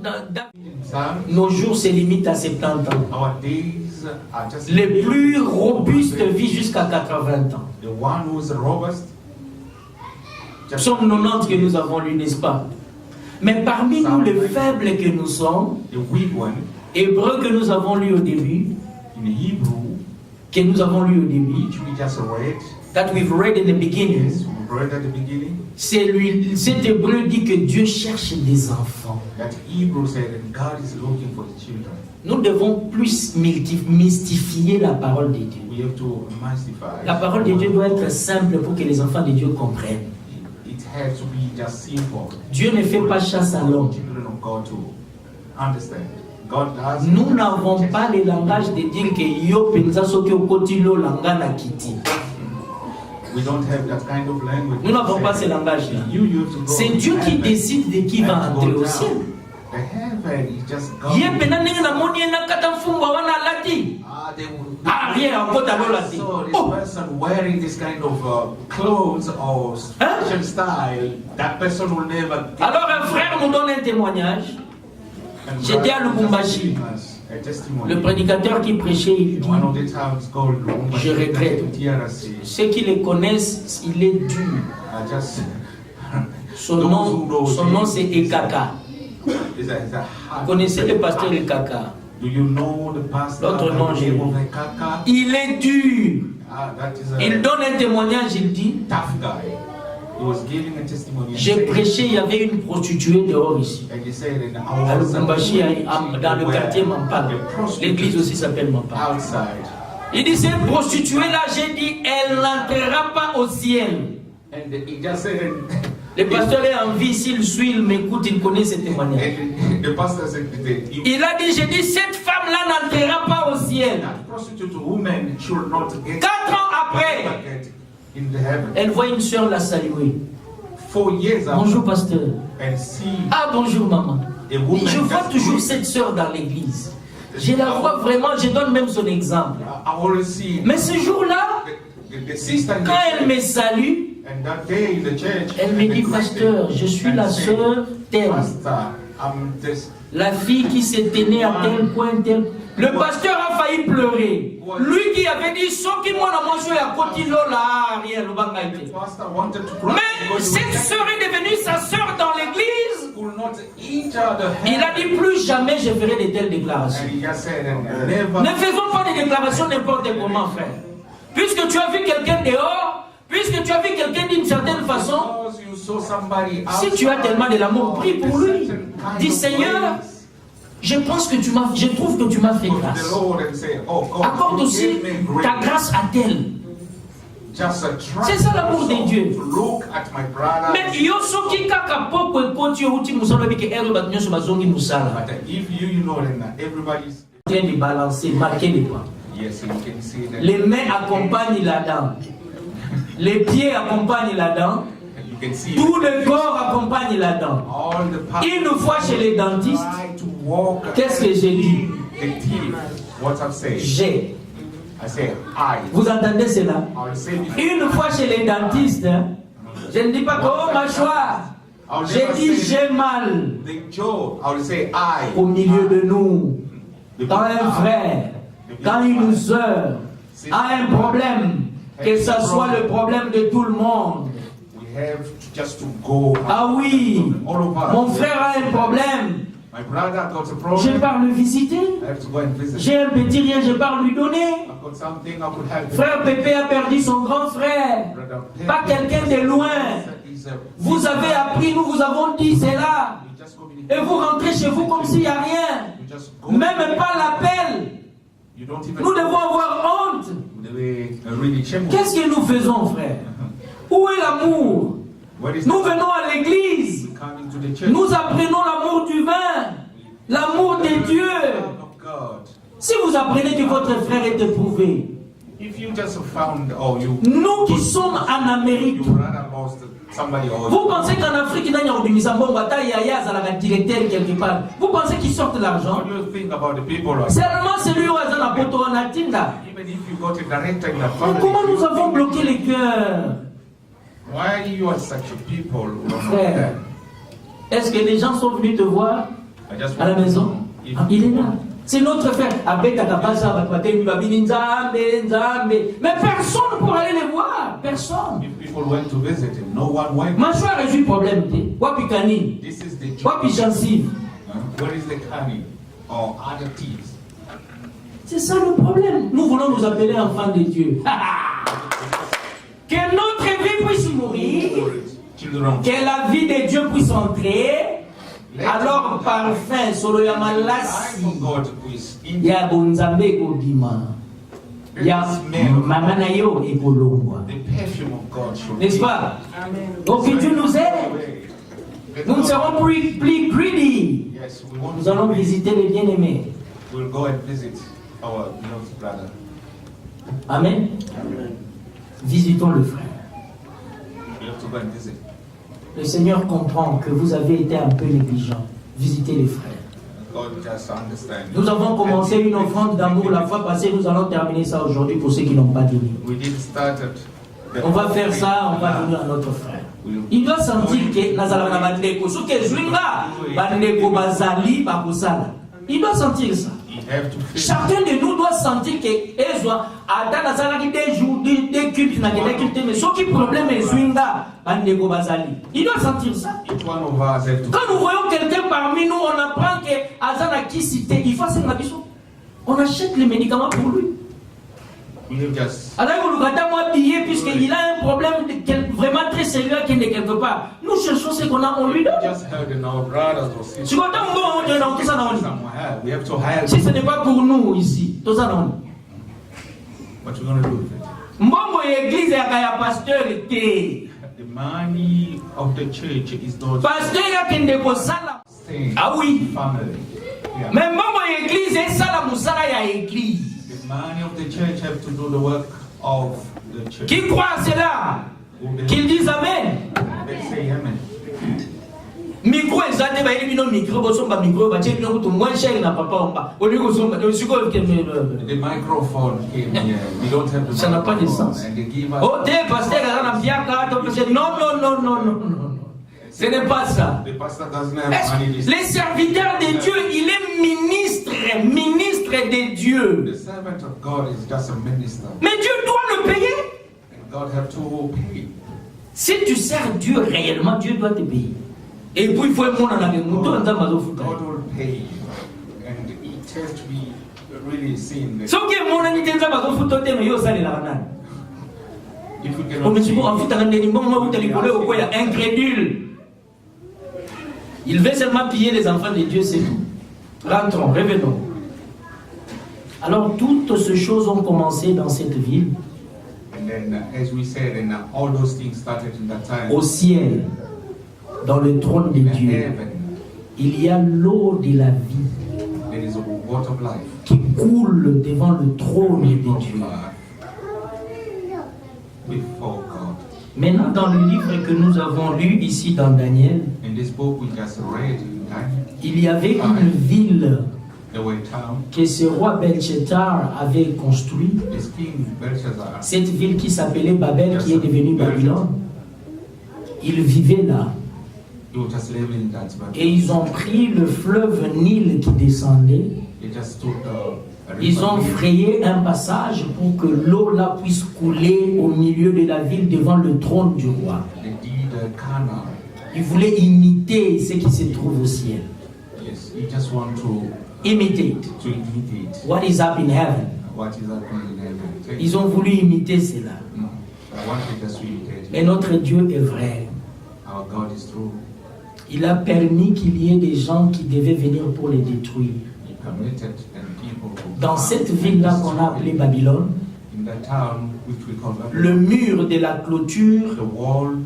nos jours se limitent à 70 ans. Les plus robustes vivent jusqu'à 80 ans. Psaume 90 que nous avons lu, n'est-ce pas? Mais parmi nous, les faibles que nous sommes, Hébreux que nous avons lu au début, that we've read in the beginning, cet Hébreu dit que Dieu cherche des enfants. Nous devons plus mystifier la parole de Dieu. La parole de Dieu doit être simple pour que les enfants de Dieu comprennent. Dieu ne fait pas chasse à l'homme. Nous n'avons pas le langage de dire que yo pensa soki okoti lo langana kiti. Nous n'avons pas ce langage-là. C'est Dieu qui décide de qui va entrer au ciel. Ah, rien, encore d'abord la this person wearing this kind of clothes or fashion style, that person will never get. Alors un frère nous donne un témoignage. J'étais à Lubumbashi. Le prédicateur qui prêchait, il dit, je regrette. Ceux qui le connaissent, il est dur. Son nom c'est Ekaka. Vous connaissez le pasteur Ekaka? L'autre nom, il est dur. Il donne un témoignage, il dit, j'ai prêché, il y avait une prostituée dehors ici. À Lubumbashi, dans le quartier Mampala. L'église aussi s'appelle Mampala. Il dit, cette prostituée-là, j'ai dit, elle n'entrera pas au ciel. Le pasteur est en vie, s'il suit, il m'écoute, il connaît ce témoignage. Il a dit, j'ai dit, cette femme-là n'entrera pas au ciel. 4 ans après, elle voit une soeur la saluer. Bonjour pasteur. Ah bonjour maman. Je vois toujours cette soeur dans l'église. Je la vois vraiment, je donne même son exemple. Mais ce jour-là, quand elle me salue, elle me dit, pasteur, je suis la soeur telle. La fille qui s'est tenue à tel point, tel. Le pasteur a failli pleurer. Lui qui avait dit, ce qui m'a mangé à côté là, rien, le bangaïté. Mais cette sœur est devenue sa sœur dans l'église. Il a dit, plus jamais je ferai de telles déclarations. Ne faisons pas des déclarations n'importe comment, frère. Puisque tu as vu quelqu'un dehors, puisque tu as vu quelqu'un d'une certaine façon, si tu as tellement de l'amour, prie pour lui. Dis, Seigneur, je trouve que tu m'as fait grâce. Accorde aussi ta grâce à tel. C'est ça l'amour de Dieu. Mais yo soki kaka poko ekoti outi musala bike ero batnyoso bazongi musala. Bien de balancer, marquer les pas. Les mains accompagnent la dent. Les pieds accompagnent la dent. Tout le corps accompagne la dent. Une fois chez les dentistes, qu'est-ce que j'ai dit? J'ai. Vous entendez cela? Une fois chez les dentistes, je ne dis pas que oh mâchoire. J'ai dit j'ai mal. Au milieu de nous, quand un frère, quand une soeur a un problème, que ce soit le problème de tout le monde. Ah oui, mon frère a un problème. Je pars le visiter. J'ai un petit rien, je pars lui donner. Frère Pépé a perdu son grand frère. Pas quelqu'un de loin. Vous avez appris, nous vous avons dit, c'est là. Et vous rentrez chez vous comme s'il n'y a rien. Même pas l'appel. Nous devons avoir honte. Qu'est-ce que nous faisons, frère? Où est l'amour? Nous venons à l'église. Nous apprenons l'amour du vin, l'amour de Dieu. Si vous apprenez que votre frère est éprouvé, nous qui sommes en Amérique, vous pensez qu'en Afrique, il y a un directeur quelque part. Vous pensez qu'ils sortent l'argent? Seulement celui où il y a un poto en Atinda. Comment nous avons bloqué les cœurs? Frère, est-ce que les gens sont venus te voir à la maison? Ah, il est là. C'est notre frère. Mais personne ne pourra aller les voir. Personne. Mâchoire résout le problème. Wapi canine? Wapi gencive? C'est ça le problème. Nous voulons nous appeler enfants de Dieu. Que notre vie puisse mourir, que la vie de Dieu puisse entrer, alors parfum, solo ya malasi, ya bonzambe kodima, ya mamana yo ekolongwa. N'est-ce pas? Donc que Dieu nous aide. Nous ne serons plus greedy. Nous allons visiter les bien-aimés. Amen. Visitons le frère. Le Seigneur comprend que vous avez été un peu négligent. Visitez les frères. God just understands. Nous avons commencé une offrande d'amour la fois passée, nous allons terminer ça aujourd'hui pour ceux qui n'ont pas donné. We did started. On va faire ça, on va donner à notre frère. Il doit sentir que Nazala na bandeko, ce que Zwinga, bandeko bazali bakosala. Il doit sentir ça. Chacun de nous doit sentir que Ezwa a Nazala qui des jours, des cultes, mais ce qui problème est Zwinga, bandeko bazali. Il doit sentir ça. Quand nous voyons quelqu'un parmi nous, on apprend que Azana qui cité, il faut faire la biso. On achète les médicaments pour lui. Alors il nous billet puisqu'il a un problème vraiment très sérieux qui est quelque part. Nous cherchons ce qu'on a, on lui donne. Si ce n'est pas pour nous ici, tout ça non. Mbongo église ya pasteur était. The money of the church is not. Pasteur yakende kosala. Ah oui. Mais mbongo église esala musala ya église. Money of the church have to do the work of the church. Qui croit à cela? Qu'ils disent Amen. Let's say Amen. Micro exactement, il y a un micro, micro, moins cher n'a pas. The microphone came here. We don't have the ça n'a pas de sens. Oh, t'es pasteur, non. Ce n'est pas ça. Les serviteurs de Dieu, il est ministre de Dieu. The servant of God is just a minister. Mais Dieu doit le payer. And God have to pay. Si tu sers Dieu réellement, Dieu doit te payer. Et puis il faut être mon ami. God will pay. And it has to be really seen. Ce qui est mon ami, tu as besoin de faire yo ça la banane. If we On me dit bon, en cannot fait, il y a incrédule. Il veut seulement piller les enfants de Dieu, c'est tout. Rentrons, revenons. Alors, toutes ces choses ont commencé dans cette ville. And then, as we said, and all those things started in that time. Au ciel, dans le trône de Dieu, Heaven, il y a l'eau de la vie there is a water of life. qui coule devant le trône de Dieu. Before God. Maintenant, dans le livre que nous avons lu ici dans Daniel, In this book we just read in Daniel, il y avait une ville there were town, que ce roi Belshazzar avait construite. this king Belshazzar, Cette ville qui s'appelait Babel, qui est devenue Babylone. Ils vivaient là. he was just living in that Babylon. Et ils ont pris le fleuve Nil qui descendait. They just took a river Ils ont Nile. frayé un passage pour que l'eau là puisse couler au milieu de la ville devant le trône du roi. They did a canal. Ils voulaient imiter ce qui se trouve au ciel. Yes, you just want to Imitate imitate what is up in heaven. what is happening in heaven. Ils ont voulu imiter cela. I want to just imitate Et it. notre Dieu est vrai. Our God is true. Il a permis qu'il y ait des gens qui devaient venir pour les détruire. He permitted and people who Dans cette ville-là qu'on a appelée Babylone, in that town which we call le Babylon, mur de la clôture, the wall,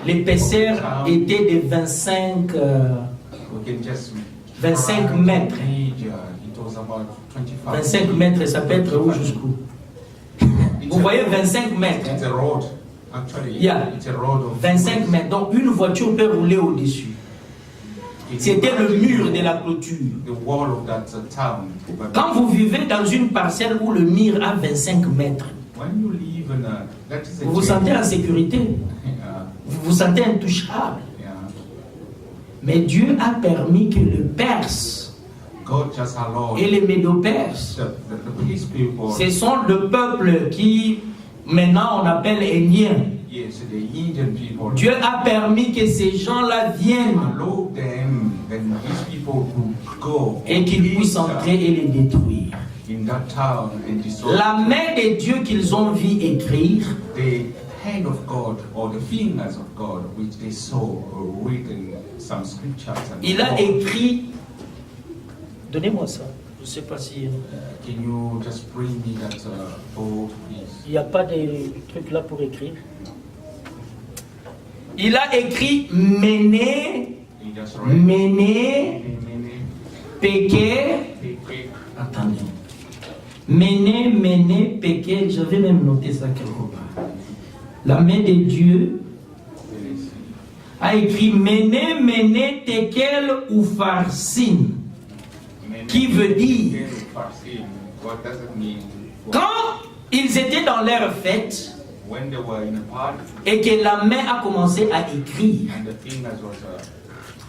l'épaisseur était de 25 we can just 25 mètres. It was about 25. 25 mètres, ça peut être où jusqu'où? Vous voyez 25 mètres. It's a road. Actually, Yeah. it's a road of 25 mètres. Donc une voiture peut rouler au-dessus. C'était le mur de la clôture. The wall of that town. But Quand vous vivez dans une parcelle où le mur a 25 mètres, when you live in a, that is a vous vous sentez en sécurité. Yeah, Vous vous sentez intouchable. yeah. Mais Dieu a permis que le Perse God just allowed et les Médo-Perses, the peace people. ce sont le peuple qui maintenant on appelle Indien. Yes, the Indian people. Dieu a permis que ces gens-là viennent Allow them, then these people could go et qu'ils puissent entrer et les détruire. in that town and destroy. La main de Dieu qu'ils ont vu écrire, The hand of God or the fingers of God which they saw written some scriptures. And il a écrit. Donnez-moi ça. Je ne sais pas si. Can you just bring me that board, please? Il n'y a pas de truc là pour écrire. Il a écrit Méné, You just read. Méné, Péké. Attendez. Méné, Péké. J'avais même noté ça quelque part. La main de Dieu a écrit Méné, Tekel ou Farsin. qui veut dire, quand ils étaient dans leur fête, et que la main a commencé à écrire,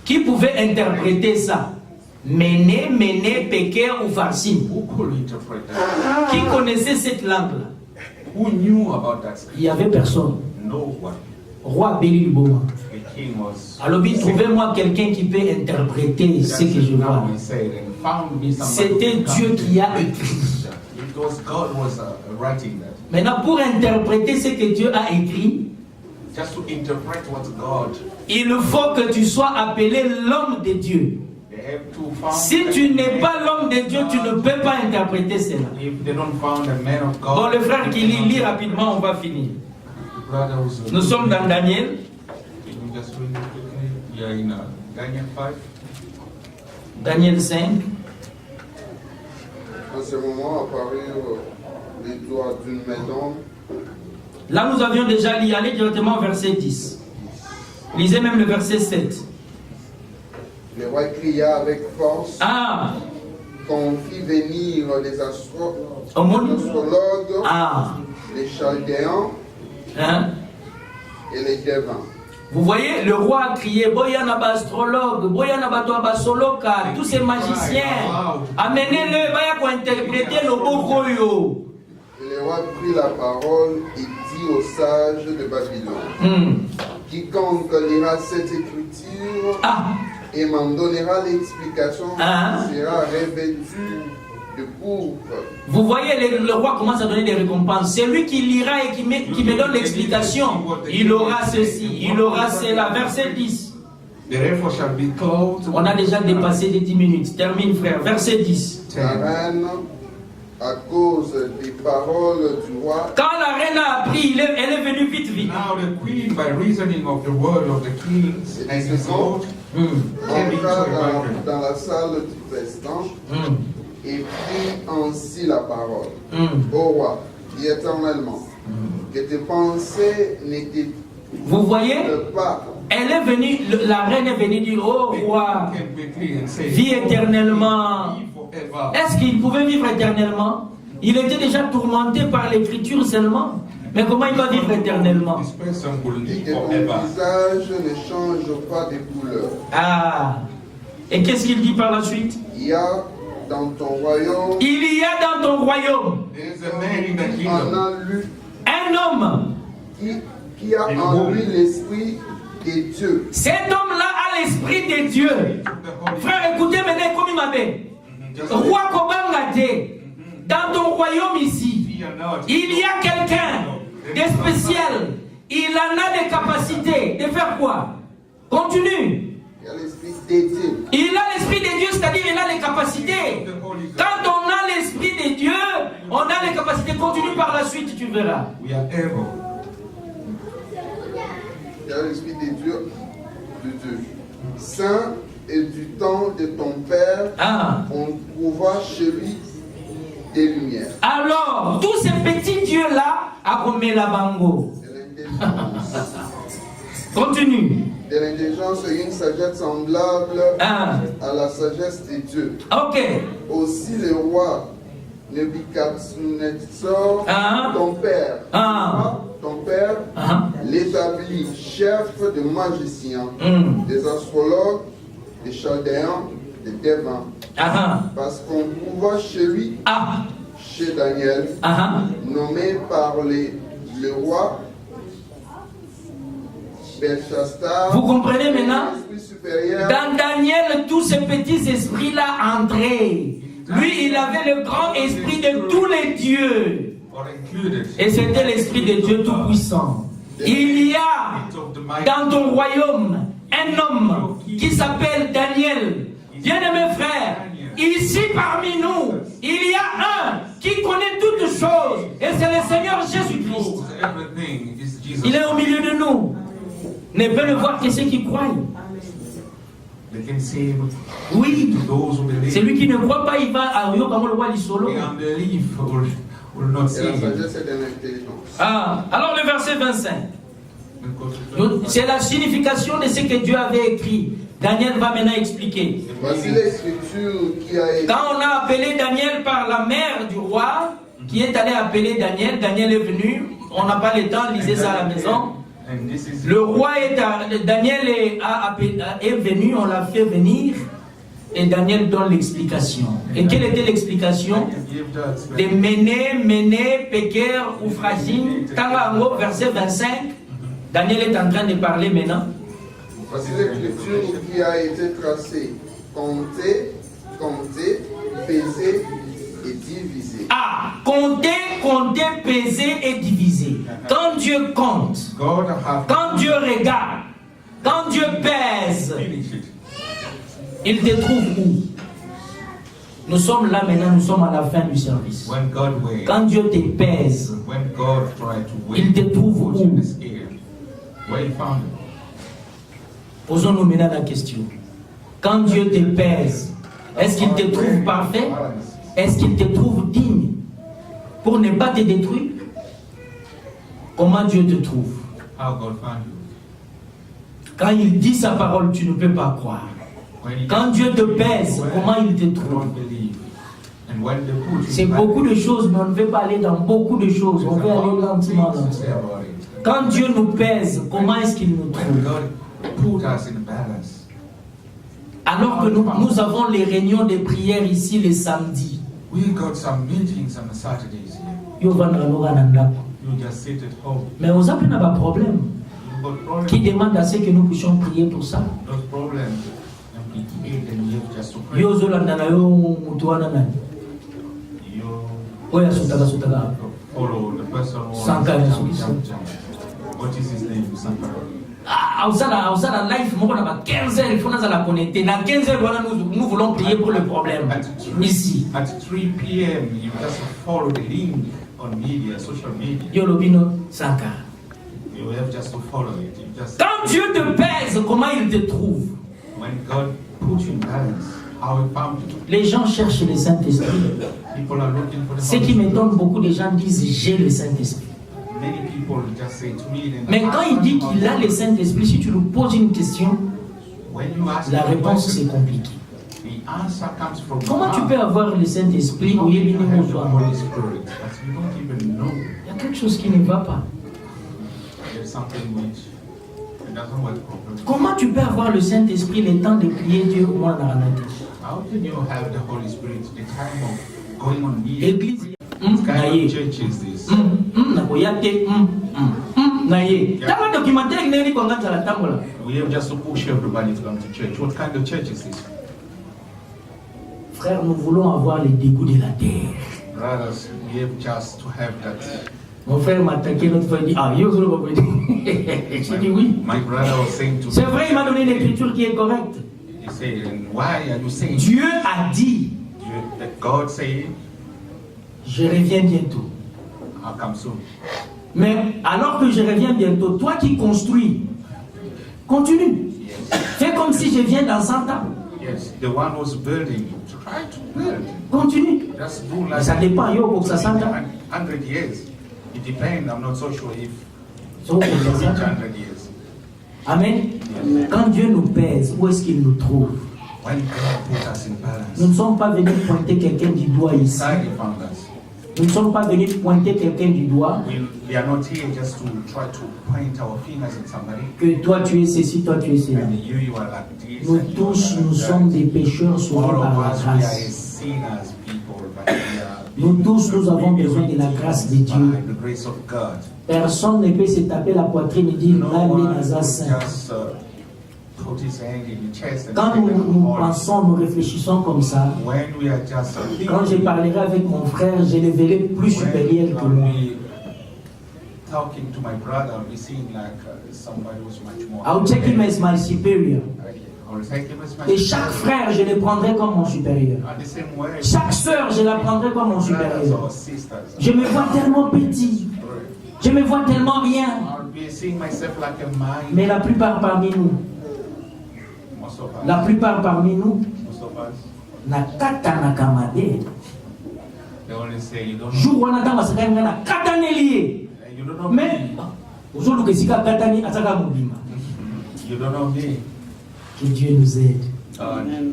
qui pouvait interpréter ça? Méné, Méné, Péker ou Farsim? Qui connaissait cette langue-là? Il n'y avait personne. Roi Béli Boma. Alors, trouvez-moi quelqu'un qui peut interpréter ce que je vois. C'était Dieu qui a écrit. Maintenant, pour interpréter ce que Dieu a écrit, il faut que tu sois appelé l'homme de Dieu. Si tu n'es pas l'homme de Dieu, tu ne peux pas interpréter cela. Bon, le frère qui lit rapidement, on va finir. Nous sommes dans Daniel. Daniel 5. En ce moment apparurent les doigts d'une main d'homme. Là, nous avions déjà lu, allez directement au verset 10. Lisez même le verset 7. Le roi cria avec force. Ah. Qu'on fit venir les astrologues, les chaldéens et les devins. Vous voyez, le roi a crié, Boyanaba astrologue, Boyanaba Soloka, tous ces magiciens, amenez-le, vaya pour interpréter le beau royaume. Le roi prit la parole et dit aux sages de Babylone, quiconque lira cette écriture et m'en donnera l'explication, sera revêtu de pourpre. Vous voyez, le roi commence à donner des récompenses. C'est lui qui lira et qui me donne l'explication. Il aura ceci, il aura cela. Verset 10. On a déjà dépassé les 10 minutes. Termine, frère. Verset 10. La reine, à cause des paroles du roi, quand la reine a appris, elle est venue vite. Now the queen, by reasoning of the word of the king, entra dans la salle du festin et prit ainsi la parole. Ô roi, dis éternellement, que tes pensées n'étaient vous voyez, pas. Elle est venue, la reine est venue dire, oh roi, vis éternellement. Est-ce qu'il pouvait vivre éternellement? Il était déjà tourmenté par l'écriture seulement. Mais comment il va vivre éternellement? Et que ton visage ne change pas de couleur. Ah. Et qu'est-ce qu'il dit par la suite? Il y a dans ton royaume. Il y a dans ton royaume un homme qui a en lui l'esprit de Dieu. Cet homme-là a l'esprit de Dieu. Frère, écoutez maintenant comme il m'appelle. Roi Kobangate, dans ton royaume ici, il y a quelqu'un de spécial. Il en a des capacités de faire quoi? Continue. Il a l'esprit de Dieu. Il a l'esprit de Dieu, c'est-à-dire il a les capacités. Quand on a l'esprit de Dieu, on a les capacités. Continue par la suite, tu verras. Il a l'esprit de Dieu, Saint et du temps de ton père, on trouva chez lui des lumières. Alors, tous ces petits dieux-là, à combien la bango? Continue. De l'intelligence et une sagesse semblable à la sagesse de Dieu. Ok. Aussi le roi Nebuchadnezzar, ton père, l'établit chef de magiciens, des astrologues, des chaldéens, des devins. Parce qu'on trouva chez lui, chez Daniel, nommé par le roi Belchastar. Vous comprenez maintenant? Dans Daniel, tous ces petits esprits-là entraient. Lui, il avait le grand esprit de tous les dieux. Et c'était l'esprit de Dieu Tout-Puissant. Il y a dans ton royaume un homme qui s'appelle Daniel. Bien-aimé frère, ici parmi nous, il y a un qui connaît toutes choses. Et c'est le Seigneur Jésus-Christ. Il est au milieu de nous. Ne peut le voir que ceux qui croient. Oui, c'est lui qui ne croit pas, il va à Rio comme le roi du solo. Alors le verset 25. C'est la signification de ce que Dieu avait écrit. Daniel va maintenant expliquer. Voici l'écriture qui a été... Quand on a appelé Daniel par la mère du roi, qui est allé appeler Daniel, Daniel est venu, on n'a pas le temps, lisez ça à la maison. Le roi Daniel est venu, on l'a fait venir, et Daniel donne l'explication. Et quelle était l'explication? Les Méné, Péker, Ouphragim, Tangango, verset 25. Daniel est en train de parler maintenant. Voici l'écriture qui a été tracée. Compter, peser et diviser. Ah, compter, peser et diviser. Quand Dieu compte, quand Dieu regarde, quand Dieu pèse, il te trouve où? Nous sommes là maintenant, nous sommes à la fin du service. Quand Dieu te pèse, il te trouve où? Posons-nous maintenant la question. Quand Dieu te pèse, est-ce qu'il te trouve parfait? Est-ce qu'il te trouve digne pour ne pas te détruire? Comment Dieu te trouve? Quand il dit sa parole, tu ne peux pas croire. Quand Dieu te pèse, comment il te trouve? C'est beaucoup de choses, mais on ne veut pas aller dans beaucoup de choses. On veut aller lentement. Quand Dieu nous pèse, comment est-ce qu'il nous trouve? Alors que nous avons les réunions de prière ici les samedis. We got some meetings on Saturdays here. You just sit at home. Mais aux appels n'a pas de problème. You've got problems. Qui demande à ce que nous puissions prier pour ça? Those problems. And we have just to pray. Yo zolanda na yo mutuana nani? You Oya sutaka. follow the person who Sankara. What is his name? Sankara. Auzala life moko na ba 15 heures il faut nous la connecter. Na 15 heures voilà nous voulons prier pour le problème ici. At 3 p.m. you just follow the link on media, social media. Yo lobino Sankara. You have just to follow it. You just Quand Dieu te pèse, comment il te trouve? when God puts you in balance, how he found you. Les gens cherchent le Saint-Esprit. People are looking for the Ce qui m'étonne, beaucoup de gens disent j'ai le Saint-Esprit. Many people just say to me, Mais quand il dit qu'il a le Saint-Esprit, si tu lui poses une question, when you ask la the réponse c'est question, compliqué. the answer comes from Comment tu God. peux avoir le Saint-Esprit You au lieu de don't have the toi? Holy Spirit, but you don't even know Il y a quelque chose qui ne va pas. there's something which it doesn't work properly. Comment tu peux avoir le Saint-Esprit le temps de prier Dieu au moins dans la nuit? How can you have the Holy Spirit the time of going on meeting? Église, What kind naye. of church is this? Nakoyate, naye. Tama documentaire nini kwa ngata la tambola. We have just to push everybody to come to church. What kind of church is this? Frère, nous voulons avoir les dégoûts de la terre. Brothers, we have just to have that. Mon frère m'a attaqué l'autre fois, il dit, ah, yo, je le J'ai dit oui. My brother was saying to C'est vrai, il m'a donné l'écriture qui est correcte. he said, and why are you saying Dieu a dit, that God said, je reviens bientôt. I'll come soon? Mais alors que je reviens bientôt, toi qui construis, continue. Yes. Fais comme si je viens dans 100 ans. Yes. The one who's building, try to build. Continue. Just do Mais like ça dépend, yo, pour que ça 100 ans. 100 years. It depends. I'm not so sure if So, it pour will ça, reach 100 ans. 100 years. Amen. Quand Dieu nous pèse, où est-ce qu'il nous trouve? When God put us in Nous balance, ne sommes pas venus pointer quelqu'un du doigt ici. God found us. Nous ne sommes pas venus pointer quelqu'un du doigt. We are not here just to try to point our fingers at somebody. Que toi tu es ceci, toi tu es cela. And you are like this. Nous and you tous, are like nous that. sommes des pécheurs sauvés All par of la us, we are grâce. sinners people, but we are Nous tous, nous avons besoin de la grâce de Dieu. by the grace of God. Personne ne peut se taper la poitrine et dire, No Nani one Naza will Saint. just put his hand in the chest and Quand say, nous "I'm pensons, nous réfléchissons comme ça, when we are just quand je parlerai avec mon frère, je le verrai plus supérieur que moi. talking to my brother, we seem like somebody who's much more. I'll take him as my superior. I'll take him as my Et chaque frère, je le prendrai comme mon supérieur. And the same way, Chaque sœur, je la prendrai comme mon brothers supérieur. or sisters. Je me vois tellement petit. Je me vois tellement rien. I'll be seeing myself like a man. Mais la plupart parmi nous, Most of us. la plupart parmi nous, Most of us. nakata nakamade. They only say you don't know. Jour wana tanga sakanga na katane lié. You don't know Mais me. ozoluka sika katani ataka mobima. You don't know me. Que Dieu nous aide. Amen.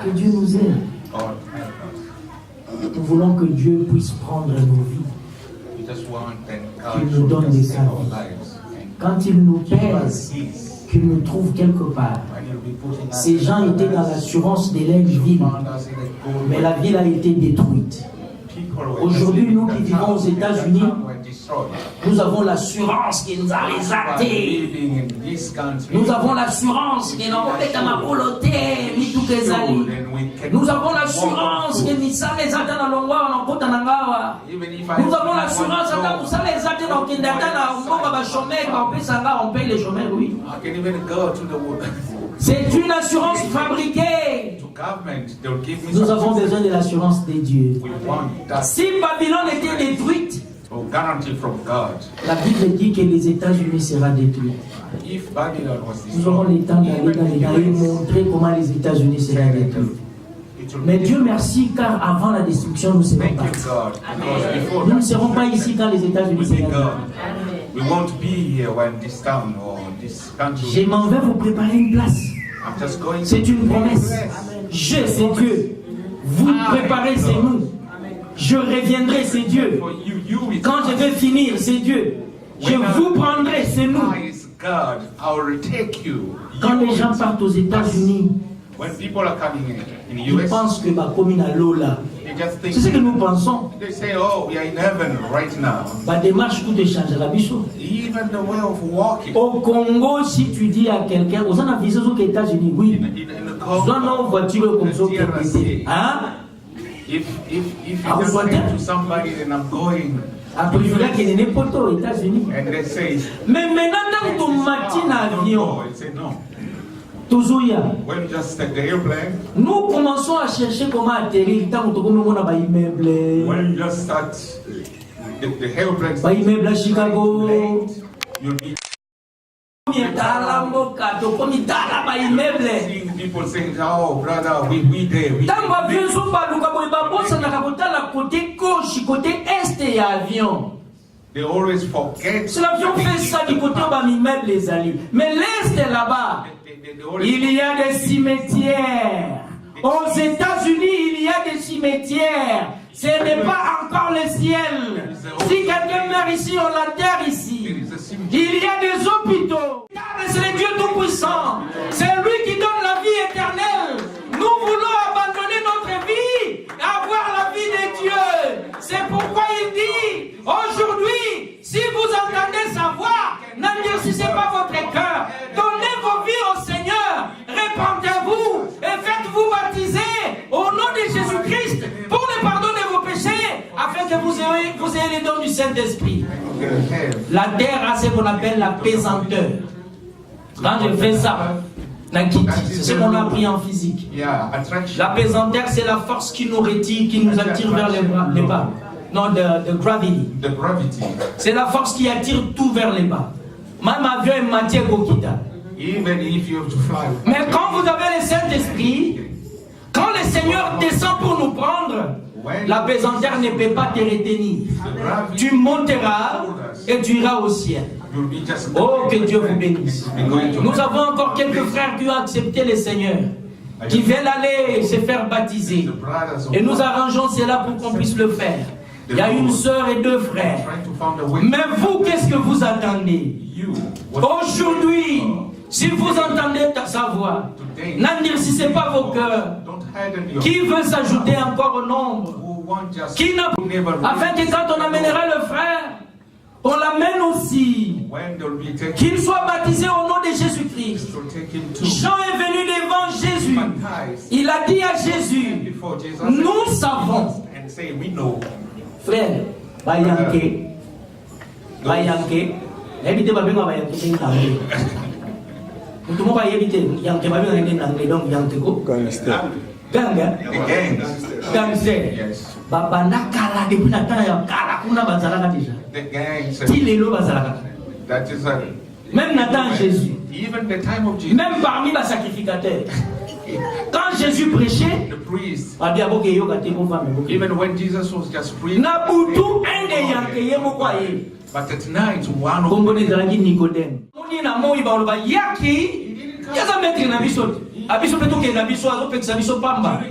Que Dieu nous aide. God help us. Nous voulons que Dieu puisse prendre nos vies. We just want that Qu'il God nous should donne just des take our saluts. lives and Quand il nous give us pèse, peace. qu'il nous trouve quelque part. When He'll be putting us Ces in gens étaient dans paradise, l'assurance de leur ville, found us in a good mais way. la ville a été détruite. People were Aujourd'hui, just nous living qui in the vivons aux town, and the États-Unis, town were destroyed. nous avons l'assurance qu'il nous a By résaltés. living in this country, Nous avons l'assurance qu'il nous a fait à ma volonté, ni tout que zali. Nous avons l'assurance que ni ça les attend dans l'ongwa, on en nangawa. Nous avons l'assurance que ça les attend dans Kindata, on va chômer, on paye ça, on paye les chômeurs, oui. I can even go to the wood. C'est une assurance fabriquée. To government, they'll give me Nous some avons besoin de l'assurance de Dieu. We want that Si Babylone était détruite, guarantee from God. la Bible dit que les États-Unis seront détruits. If Babylon was Nous aurons le destroyed, temps d'aller dans les pays montrer comment les États-Unis seront détruits. it will Mais be Dieu merci, car avant la destruction, nous serons Thank you, partis. God. Because before Nous ne that, serons pas ici quand les États-Unis we seront be détruits. God. We won't be here when this town or this country. Je m'en vais vous préparer une place. I'm just going. C'est une promesse. Je, c'est Dieu. Vous préparez, c'est nous. Je reviendrai, c'est Dieu. For you is Quand je vais finir, c'est Dieu. Je vous prendrai, c'est nous. I is God. I will take you. Quand You les gens is partent aux États-Unis, When people are coming in the ils US, pensent que ma commune à l'eau là. they just C'est ce que think. nous pensons. They say, "Oh, we are in heaven right now." Ma démarche tout change la bicho. Even the way of walking. Au Congo, si tu dis à quelqu'un, vous en avez visé aux États-Unis, oui. In the Vous en avez une voiture comme ça, the DRC. hein? If Ah, you just vous say voyez? to somebody, then I'm going, Après, il faudrait qu'il y ait n'importe où aux États-Unis. and they say, Mais maintenant, quand tu matines avion, no, I say no. toujours y a. When you just take the airplane, Nous commençons à chercher comment atterrir. Tant que nous avons des immeubles. when you just start the airplane, Des immeubles à Chicago. you'll be Seeing people saying, "Oh, brother, we there, we Tango avion there." so baluka boye babosa na kakotala côté gauche, côté est ya avion. They always forget. Si l'avion fait ça du côté où immeuble les alliés. Mais l'est est là-bas. They always Il y a des cimetières. Aux États-Unis, il y a des cimetières. Ce n'est pas encore le ciel. Si quelqu'un meurt ici, on l'enterre ici. Il y a des hôpitaux. C'est le Dieu Tout-Puissant. C'est lui qui donne la vie éternelle. Nous voulons abandonner notre vie et avoir la vie de Dieu. C'est pourquoi il dit, aujourd'hui, si vous entendez sa voix, n'endurcissez pas votre cœur. Donnez vos vies au Seigneur. Répandez-vous et faites-vous baptiser au nom de Jésus-Christ pour le pardon de vos péchés, afin que vous ayez les dons du Saint-Esprit. La terre a ce qu'on appelle la pesanteur. Quand je fais ça, c'est ce qu'on a appris en physique. yeah, attraction. La pesanteur, c'est la force qui nous retire, qui nous attire vers les bas. Non, de gravity. The gravity. C'est la force qui attire tout vers les bas. Même avion est matière Gokita. Even if you have to fly. Mais quand vous avez le Saint-Esprit, quand le Seigneur descend pour nous prendre, la pesanteur ne peut pas te retenir. Tu monteras et tu iras au ciel. You'll be just Oh, que Dieu vous bénisse. Nous avons encore quelques frères qui ont accepté le Seigneur, qui veulent aller se faire baptiser. the brothers of Et nous God arrangeons cela pour qu'on puisse le faire. Il y a une sœur et deux frères. trying to find a way. Mais vous, qu'est-ce que vous attendez? You. Aujourd'hui, si vous entendez sa voix, n'endurcissez pas vos cœurs. Don't harden your. Qui veut s'ajouter encore au nombre? Who want just. Qui n'a never. Afin que quand on amènera le frère, on l'amène aussi. When they'll be taken. Qu'il soit baptisé au nom de Jésus-Christ. Will take him to. Jean est venu devant Jésus. Baptized Il a dit à Jésus, before Jesus. nous savons. And say we know. Frère, bayanke. Bayanke. Évitez pas bien bayanke n'anglais. Tout le monde va éviter yanke pas bien n'anglais donc yanke ko. Gangster. Ganga. The gangs. Gangster. Yes. Baba nakala depuis na temps ya kala kuna bazalaka déjà. The gangs. Ti lelo bazalaka. That is Même na temps Jésus. even the time of Jesus. Même parmi les sacrificateurs. Quand Jésus prêchait, The priest. even Even when Jesus was just preaching. na butu ende yanke ye But at night, one of kombo ezalaki Nicodème. Moni na moi baloba yaki During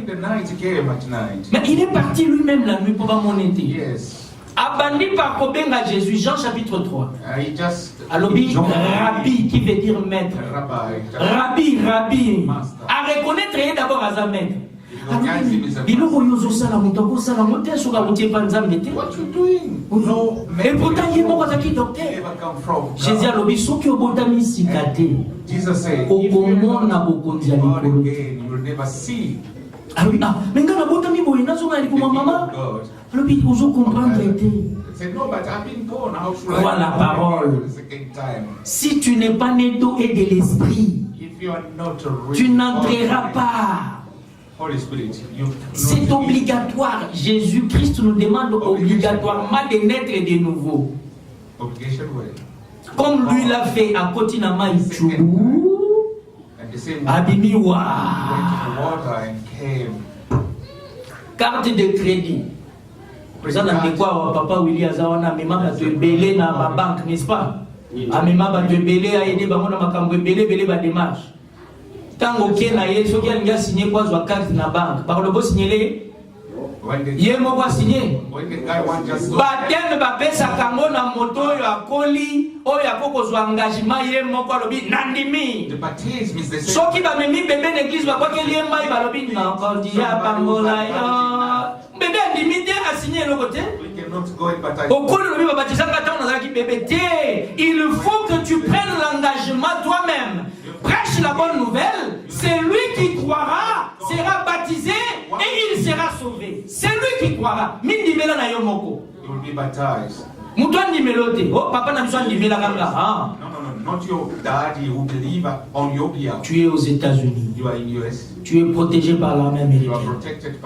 the night, he came at night. Mais il est parti lui-même la nuit pour monter. Yes. Abandi par Kobenga Jésus, Jean chapitre 3. He just Alobi, Rabbi, qui veut dire maître. Rabbi, Rabbi. À reconnaître d'abord à sa maître. What you doing? No. Et pourtant, il est mort à qui docteur. Jésus a l'obéi, ce qui est au botami sikate. Jesus said, au moment na bokonzi born again, you will never see. Ah oui, ah, mais quand la botami boy, na zonga li pour maman. L'obéi, vous comprendre été. Voilà la parole. Si tu n'es pas né d'eau et de l'esprit, tu n'entreras pas. C'est obligatoire. Jésus-Christ nous demande obligatoirement de naître de nouveau. Comme lui l'a fait à Kotinama Ichubu, Abimiwa, carte de crédit. Président de quoi, papa Willy Azawana, mais ma tu es belé dans ma banque, n'est-ce pas? A mes ma tu es belé à aider Bamona Makambo, belé ma démarche. Tant que na ye, so qui a signé quoi sur carte na banque. Par le beau signé Yé mo va signer. Batem ba pesa kango na moto yo akoli o ya koko zo engagement yé mo kwa lobi nandimi. So ki ba memi bébé l'église ba kwa ke yé mai ba lobi na encore dia pambola yo. Bébé limité à signer le côté. Au cours de l'obéissance, il faut que tu prennes l'engagement toi-même. Prêche la bonne nouvelle. C'est lui qui croira, sera baptisé et il sera sauvé. C'est lui qui croira. Mindi mela na yomoko. You will be baptized. Mutwandi melote. Oh papa na biswandi mela kanga. Ah. No, not your daddy who believe on your behalf. Tu es aux États-Unis. You are in US. Tu es protégé par l'armée américaine.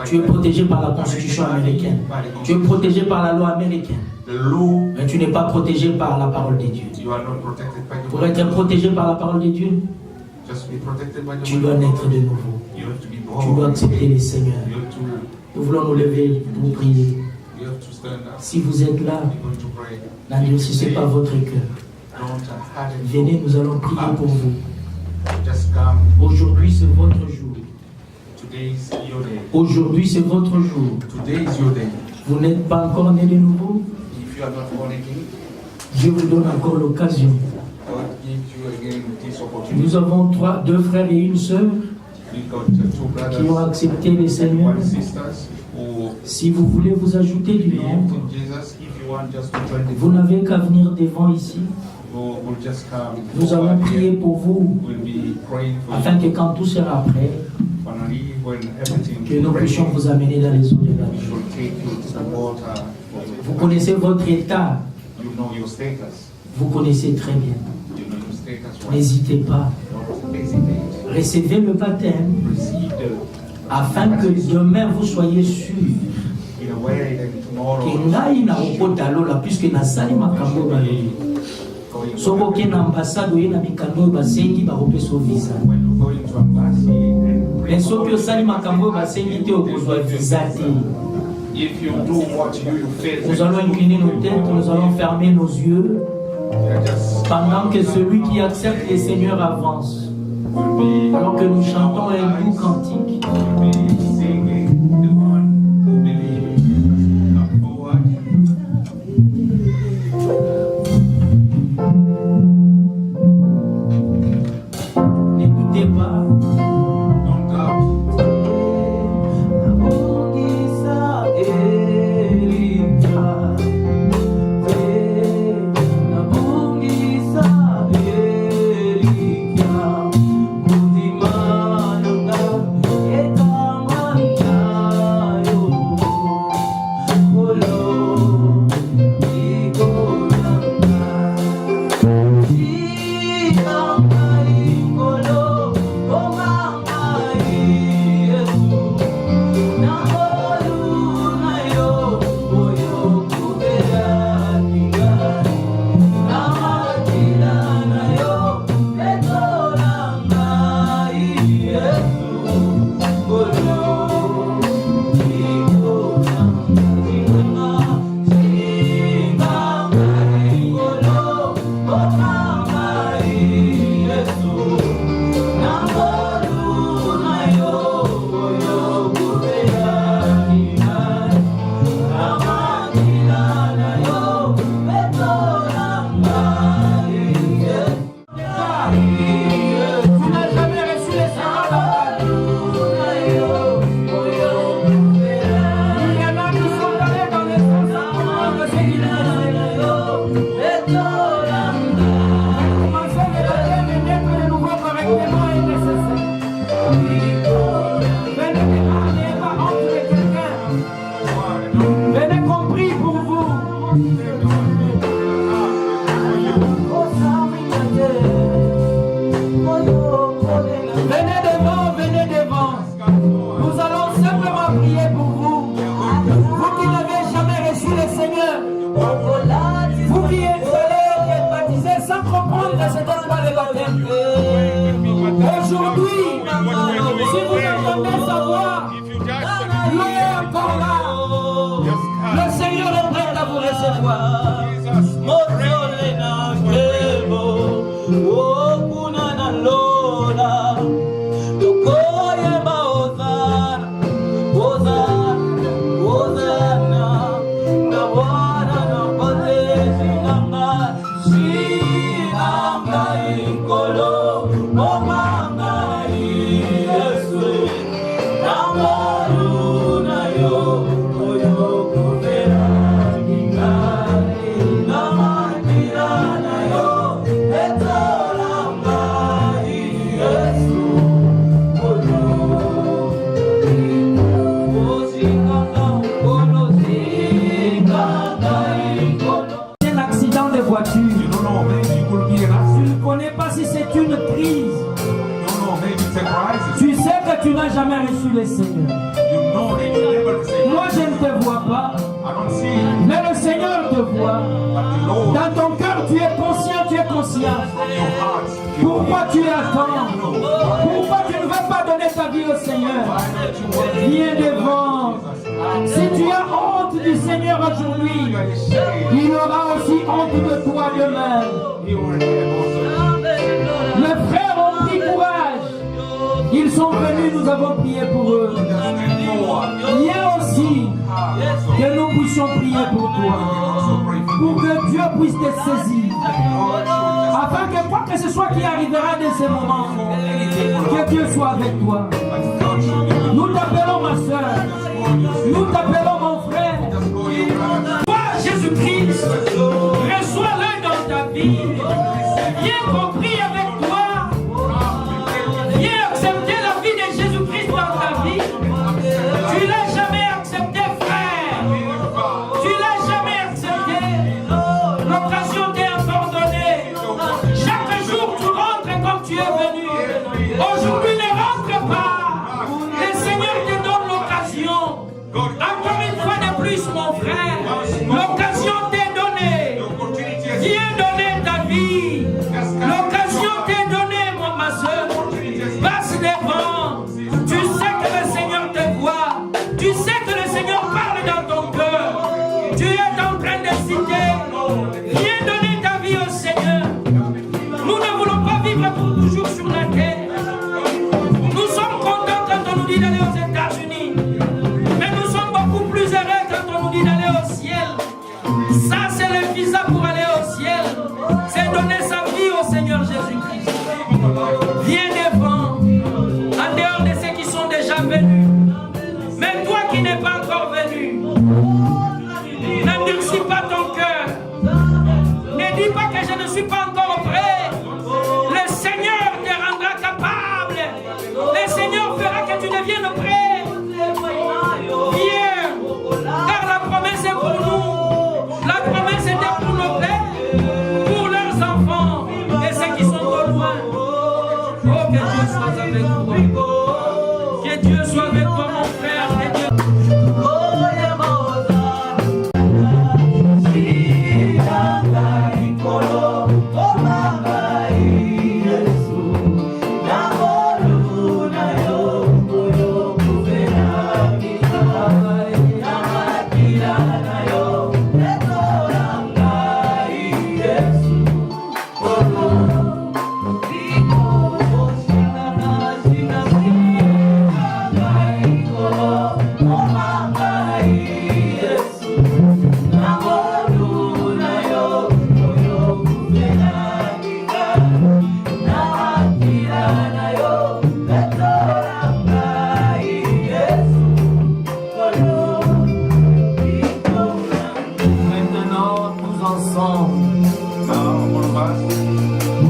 Tu es protégé par la constitution américaine. Tu es protégé par la loi américaine. Mais tu n'es pas protégé par la parole de Dieu. Pour être protégé par la parole de Dieu, tu dois naître de nouveau. Tu dois accepter les seigneurs. Nous voulons nous lever pour prier. Si vous êtes là, n'endurcissez pas votre cœur. Venez, nous allons prier pour vous. Aujourd'hui, c'est votre jour. Aujourd'hui, c'est votre jour. Vous n'êtes pas encore né de nouveau. Dieu vous donne encore l'occasion. Nous avons deux frères et une sœur qui ont accepté le Seigneur. Si vous voulez vous ajouter du nombre, vous n'avez qu'à venir devant ici. Nous allons prier pour vous, afin que quand tout sera prêt, que nous puissions vous amener dans les eaux de la vie. Vous connaissez votre état. Vous connaissez très bien. N'hésitez pas. Recevez le baptême afin que demain vous soyez sûrs que ngai na okotalo la puisque na sali makambo ba soko ke na ambassade oye na mikano basengi ba ropeso visa mais soki osali makambo basengi te okozwa visa te. Nous allons incliner nos têtes, nous allons fermer nos yeux pendant que celui qui accepte les seigneurs avance. Alors que nous chantons un doux cantique. N'écoutez pas. Mutima nanga etama Jamais reçu le Seigneur. Moi je ne te vois pas, mais le Seigneur te voit. Dans ton cœur tu es conscient. Pourquoi tu attends? Pourquoi tu ne veux pas donner ta vie au Seigneur? Viens devant. Si tu as honte du Seigneur aujourd'hui, il aura aussi honte de toi demain. Les frères ont pris courage. Ils sont venus, nous avons prié pour eux. Viens aussi que nous puissions prier pour toi, pour que Dieu puisse te saisir, afin que quoi que ce soit qui arrivera dans ces moments, que Dieu soit avec toi. Nous t'appelons ma soeur, nous t'appelons mon frère. Toi, Jésus-Christ, reçois-le dans ta vie. Viens qu'on prie avec toi. Viens accepter la vie de Jésus-Christ dans ta vie. Tu l'as jamais accepté, frère. Tu l'as jamais accepté. L'occasion t'est encore donnée. Chaque jour tu rentres comme tu es venu. Aujourd'hui ne rentre pas. Le Seigneur te donne l'occasion. Encore une fois de plus, mon frère. L'occasion t'est donnée. Viens donner ta vie. L'occasion t'est donnée, ma soeur. Passe devant. Tu sais que le Seigneur te voit. Tu sais que le Seigneur parle dans ton cœur. Tu es en train de citer. Viens donner ta vie au Seigneur. Nous ne voulons pas vivre pour toujours sur la terre. Nous sommes contents quand on nous dit d'aller aux États-Unis. Mais nous sommes beaucoup plus heureux quand on nous dit d'aller au ciel. Ça, c'est le visa pour aller au ciel. C'est donner sa vie au Seigneur Jésus-Christ. Viens devant, en dehors de ceux qui sont déjà venus. Mais toi qui n'es pas encore venu, n'endurcis pas ton cœur. Ne dis pas que je ne suis pas encore prêt. Le Seigneur te rendra capable. Le Seigneur fera que tu deviennes prêt. Viens, car la promesse est pour nous. La promesse était pour nos pères, pour leurs enfants et ceux qui sont au loin. Oh, que Dieu soit avec toi. Que Dieu soit avec toi, mon frère. Que Dieu... Oh,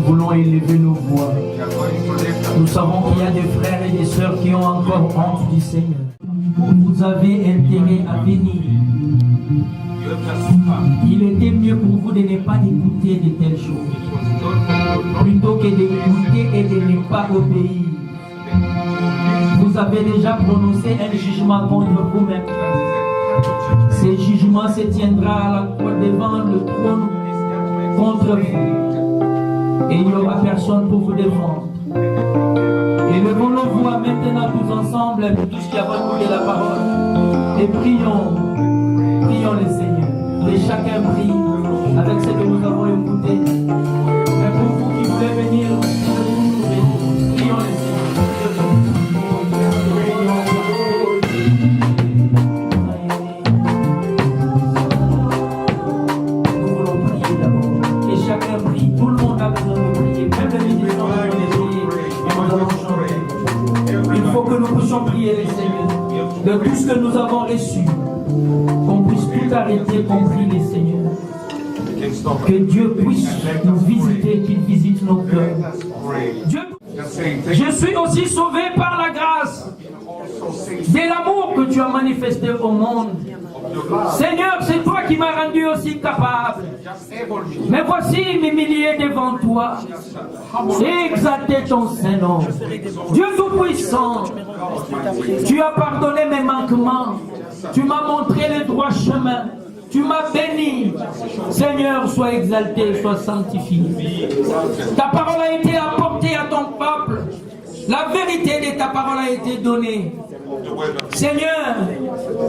Nous voulons élever nos voix. Nous savons qu'il y a des frères et des sœurs qui ont encore honte du Seigneur. Vous avez intérêt à venir. Il était mieux pour vous de ne pas écouter de telles choses, plutôt que d'écouter et de ne pas obéir. Vous avez déjà prononcé un jugement contre vous-même. Ce jugement se tiendra à la croix devant le trône contre vous. Et il n'y aura personne pour vous défendre. Élevons nos voix maintenant tous ensemble, tous qui avons écouté la parole. Et prions le Seigneur. Et chacun prie avec ce que nous avons écouté. Mais pour vous qui voulez venir, prions le Seigneur. Nous voulons prier d'abord. Et chacun prie. Tout le monde a besoin de prier. Même les ministres ont besoin de prier. Et nous allons chanter. Il faut que nous puissions prier le Seigneur de tout ce que nous avons reçu. Qu'on puisse tout arrêter, compris les Seigneurs. Que Dieu puisse nous visiter, qu'il visite nos cœurs. Je suis aussi sauvé par la grâce de l'amour que tu as manifesté au monde. Seigneur, c'est toi qui m'as rendu aussi capable. Mais voici m'humilier devant toi et exalter ton Saint-Nom. Dieu Tout-Puissant, tu as pardonné mes manquements. Tu m'as montré le droit chemin. Tu m'as béni. Seigneur, sois exalté, sois sanctifié. Ta parole a été apportée à ton peuple. La vérité de ta parole a été donnée. Seigneur,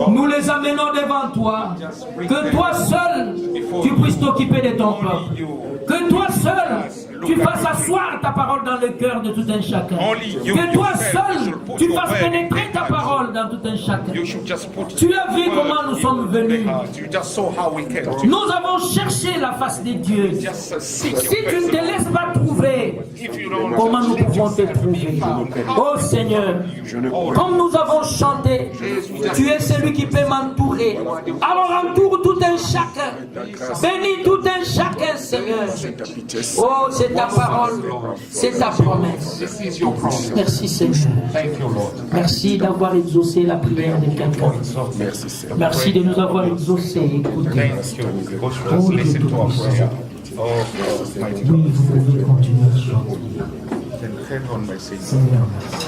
nous les amenons devant toi. Que toi seul, tu puisses t'occuper de ton peuple. Que toi seul, tu fasses asseoir ta parole dans le cœur de tout un chacun. Que toi seul, tu fasses pénétrer ta parole dans tout un chacun. Tu as vu comment nous sommes venus. Nous avons cherché la face de Dieu. Si tu ne te laisses pas trouver, comment nous pouvons te trouver? Oh Seigneur, comme nous avons chanté, tu es celui qui peut m'entourer. Alors entoure tout un chacun. Bénis tout un chacun, Seigneur. Oh, c'est ta parole, c'est ta promesse. Merci Seigneur. Merci d'avoir exaucé la prière de quelqu'un. Merci de nous avoir exaucé et écouté. Oh, Dieu Tout-Puissant. Oui, vous pouvez continuer à chanter. Seigneur, merci.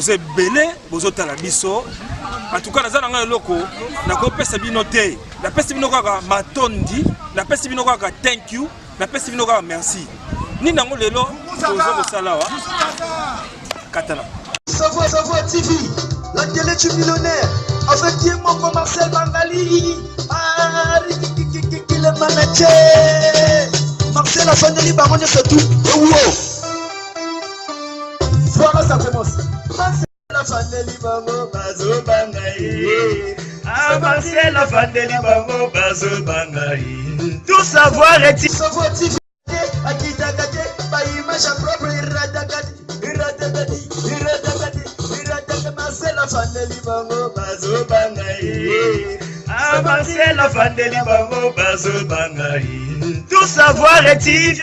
bozo belé bozo tala biso. En tout cas, nazana nga loko na ko pesa bino te. La pesa bino kaka matondi, la pesa bino kaka thank you, la pesa bino kaka merci. Ni nango lelo bozo ko sala wa. Katana. Savoir TV, la télé du millionnaire, avec qui mon Marcel Bangali, le manager, Marcel a fait des barons c'est tout. Voilà ça commence. Marcel a fait des barons, bazo bangaï. Ah Marcel a fait des barons, bazo bangaï. Tout savoir est savoir TV, à qui t'as gâté, pas image propre, iradagati. Marcel Fandeli bango bazo bangaï. Ah Marcel Fandeli bango bazo bangaï. Tout savoir est